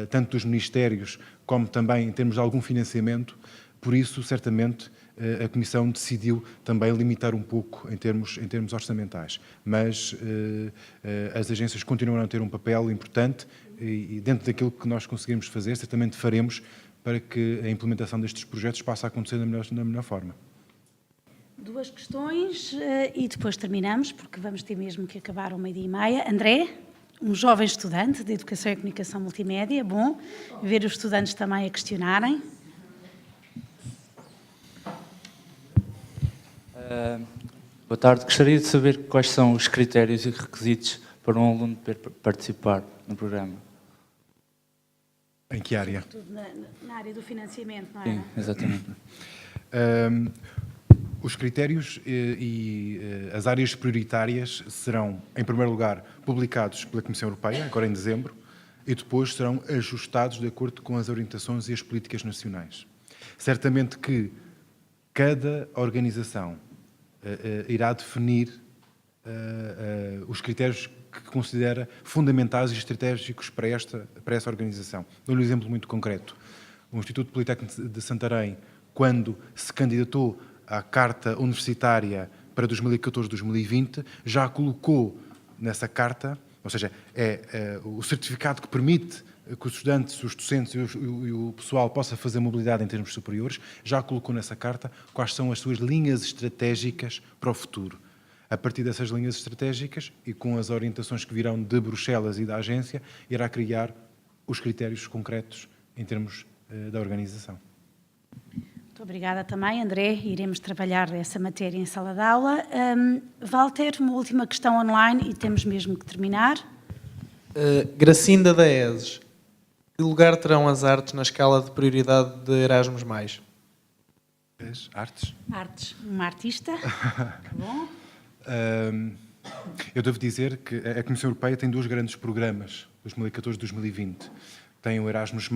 tanto dos ministérios como também em termos de algum financiamento. Por isso, certamente, a Comissão decidiu também limitar um pouco em termos orçamentais. Mas as agências continuam a ter um papel importante e dentro daquilo que nós conseguirmos fazer, certamente faremos para que a implementação destes projetos passe a acontecer da melhor forma. Duas questões e depois terminamos, porque vamos ter mesmo que acabar ao 12h30. André, um jovem estudante de Educação e Comunicação Multimédia, bom ver os estudantes também a questionarem. Boa tarde, gostaria de saber quais são os critérios e requisitos para um aluno poder participar no programa. Em que área? Na área do financiamento, não é? Sim, exatamente. Os critérios e as áreas prioritárias serão, em primeiro lugar, publicados pela Comissão Europeia, agora em dezembro, e depois serão ajustados de acordo com as orientações e as políticas nacionais. Certamente que cada organização irá definir os critérios que considera fundamentais e estratégicos para essa organização. Dou-lhe um exemplo muito concreto. O Instituto Politécnico de Santarém, quando se candidatou à Carta Universitária para 2014-2020, já colocou nessa carta, ou seja, o certificado que permite que os estudantes, os docentes e o pessoal possa fazer mobilidade em termos superiores, já colocou nessa carta quais são as suas linhas estratégicas para o futuro. A partir dessas linhas estratégicas e com as orientações que virão de Bruxelas e da agência, irá criar os critérios concretos em termos da organização. Muito obrigada também, André. Iremos trabalhar essa matéria em sala de aula. Walter, uma última questão online e temos mesmo que terminar. Gracinda da ESES. Que lugar terão as artes na escala de prioridade de Erasmus+? As artes? Artes. Uma artista. Que bom. Eu devo dizer que a Comissão Europeia tem dois grandes programas, 2014-2020. Tem o Erasmus+,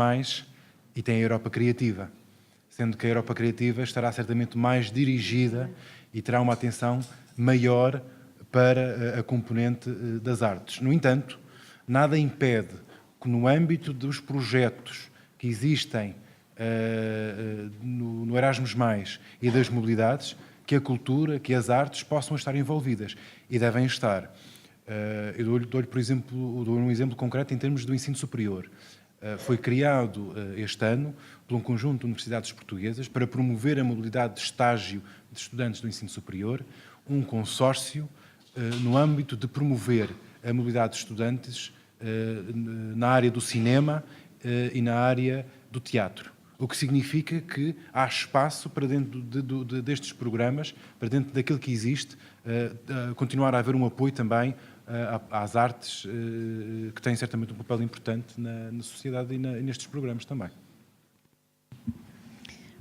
e tem a Europa Criativa, sendo que a Europa Criativa estará certamente mais dirigida e terá uma atenção maior para a componente das artes. No entanto, nada impede que no âmbito dos projetos que existem no Erasmus+, e das mobilidades, que a cultura, que as artes possam estar envolvidas e devem estar. Eu dou-lhe, por exemplo, um exemplo concreto em termos do ensino superior. foi criado este ano por um conjunto de universidades portuguesas para promover a mobilidade de estágio de estudantes do ensino superior, um consórcio no âmbito de promover a mobilidade de estudantes na área do cinema e na área do teatro. O que significa que há espaço para dentro destes programas, para dentro daquilo que existe, continuar a haver um apoio também às artes, que têm certamente um papel importante na sociedade e nestes programas também.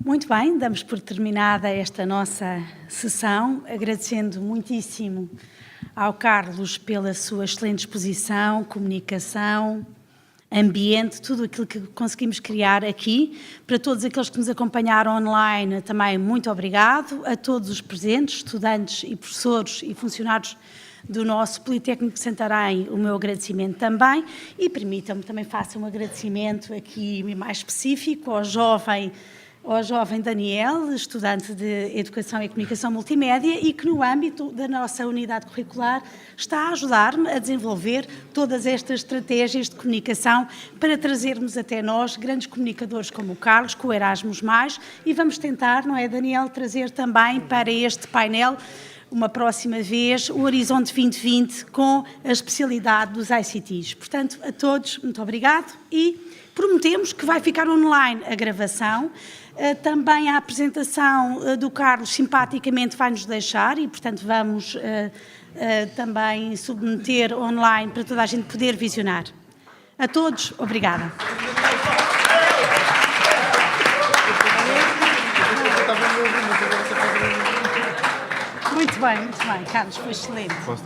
Muito bem, damos por terminada esta nossa sessão, agradecendo muitíssimo ao Carlos pela sua excelente exposição, comunicação, ambiente, tudo aquilo que conseguimos criar aqui. Para todos aqueles que nos acompanharam online, também muito obrigado. A todos os presentes, estudantes e professores e funcionários do nosso Politécnico de Santarém, o meu agradecimento também. E permitam-me também faça um agradecimento aqui mais específico ao jovem Daniel, estudante de Educação e Comunicação Multimédia e que no âmbito da nossa unidade curricular está a ajudar-me a desenvolver todas estas estratégias de comunicação para trazermos até nós grandes comunicadores como o Carlos, com o Erasmus+, e vamos tentar, não é, Daniel, trazer também para este painel uma próxima vez o Horizonte 2020 com a especialidade dos ICTs. Portanto, a todos, muito obrigado e prometemos que vai ficar online a gravação. Também a apresentação do Carlos simpaticamente vai nos deixar e, portanto, vamos também submeter online para toda a gente poder visionar. A todos, obrigada. Muito bem, Carlos, foi excelente.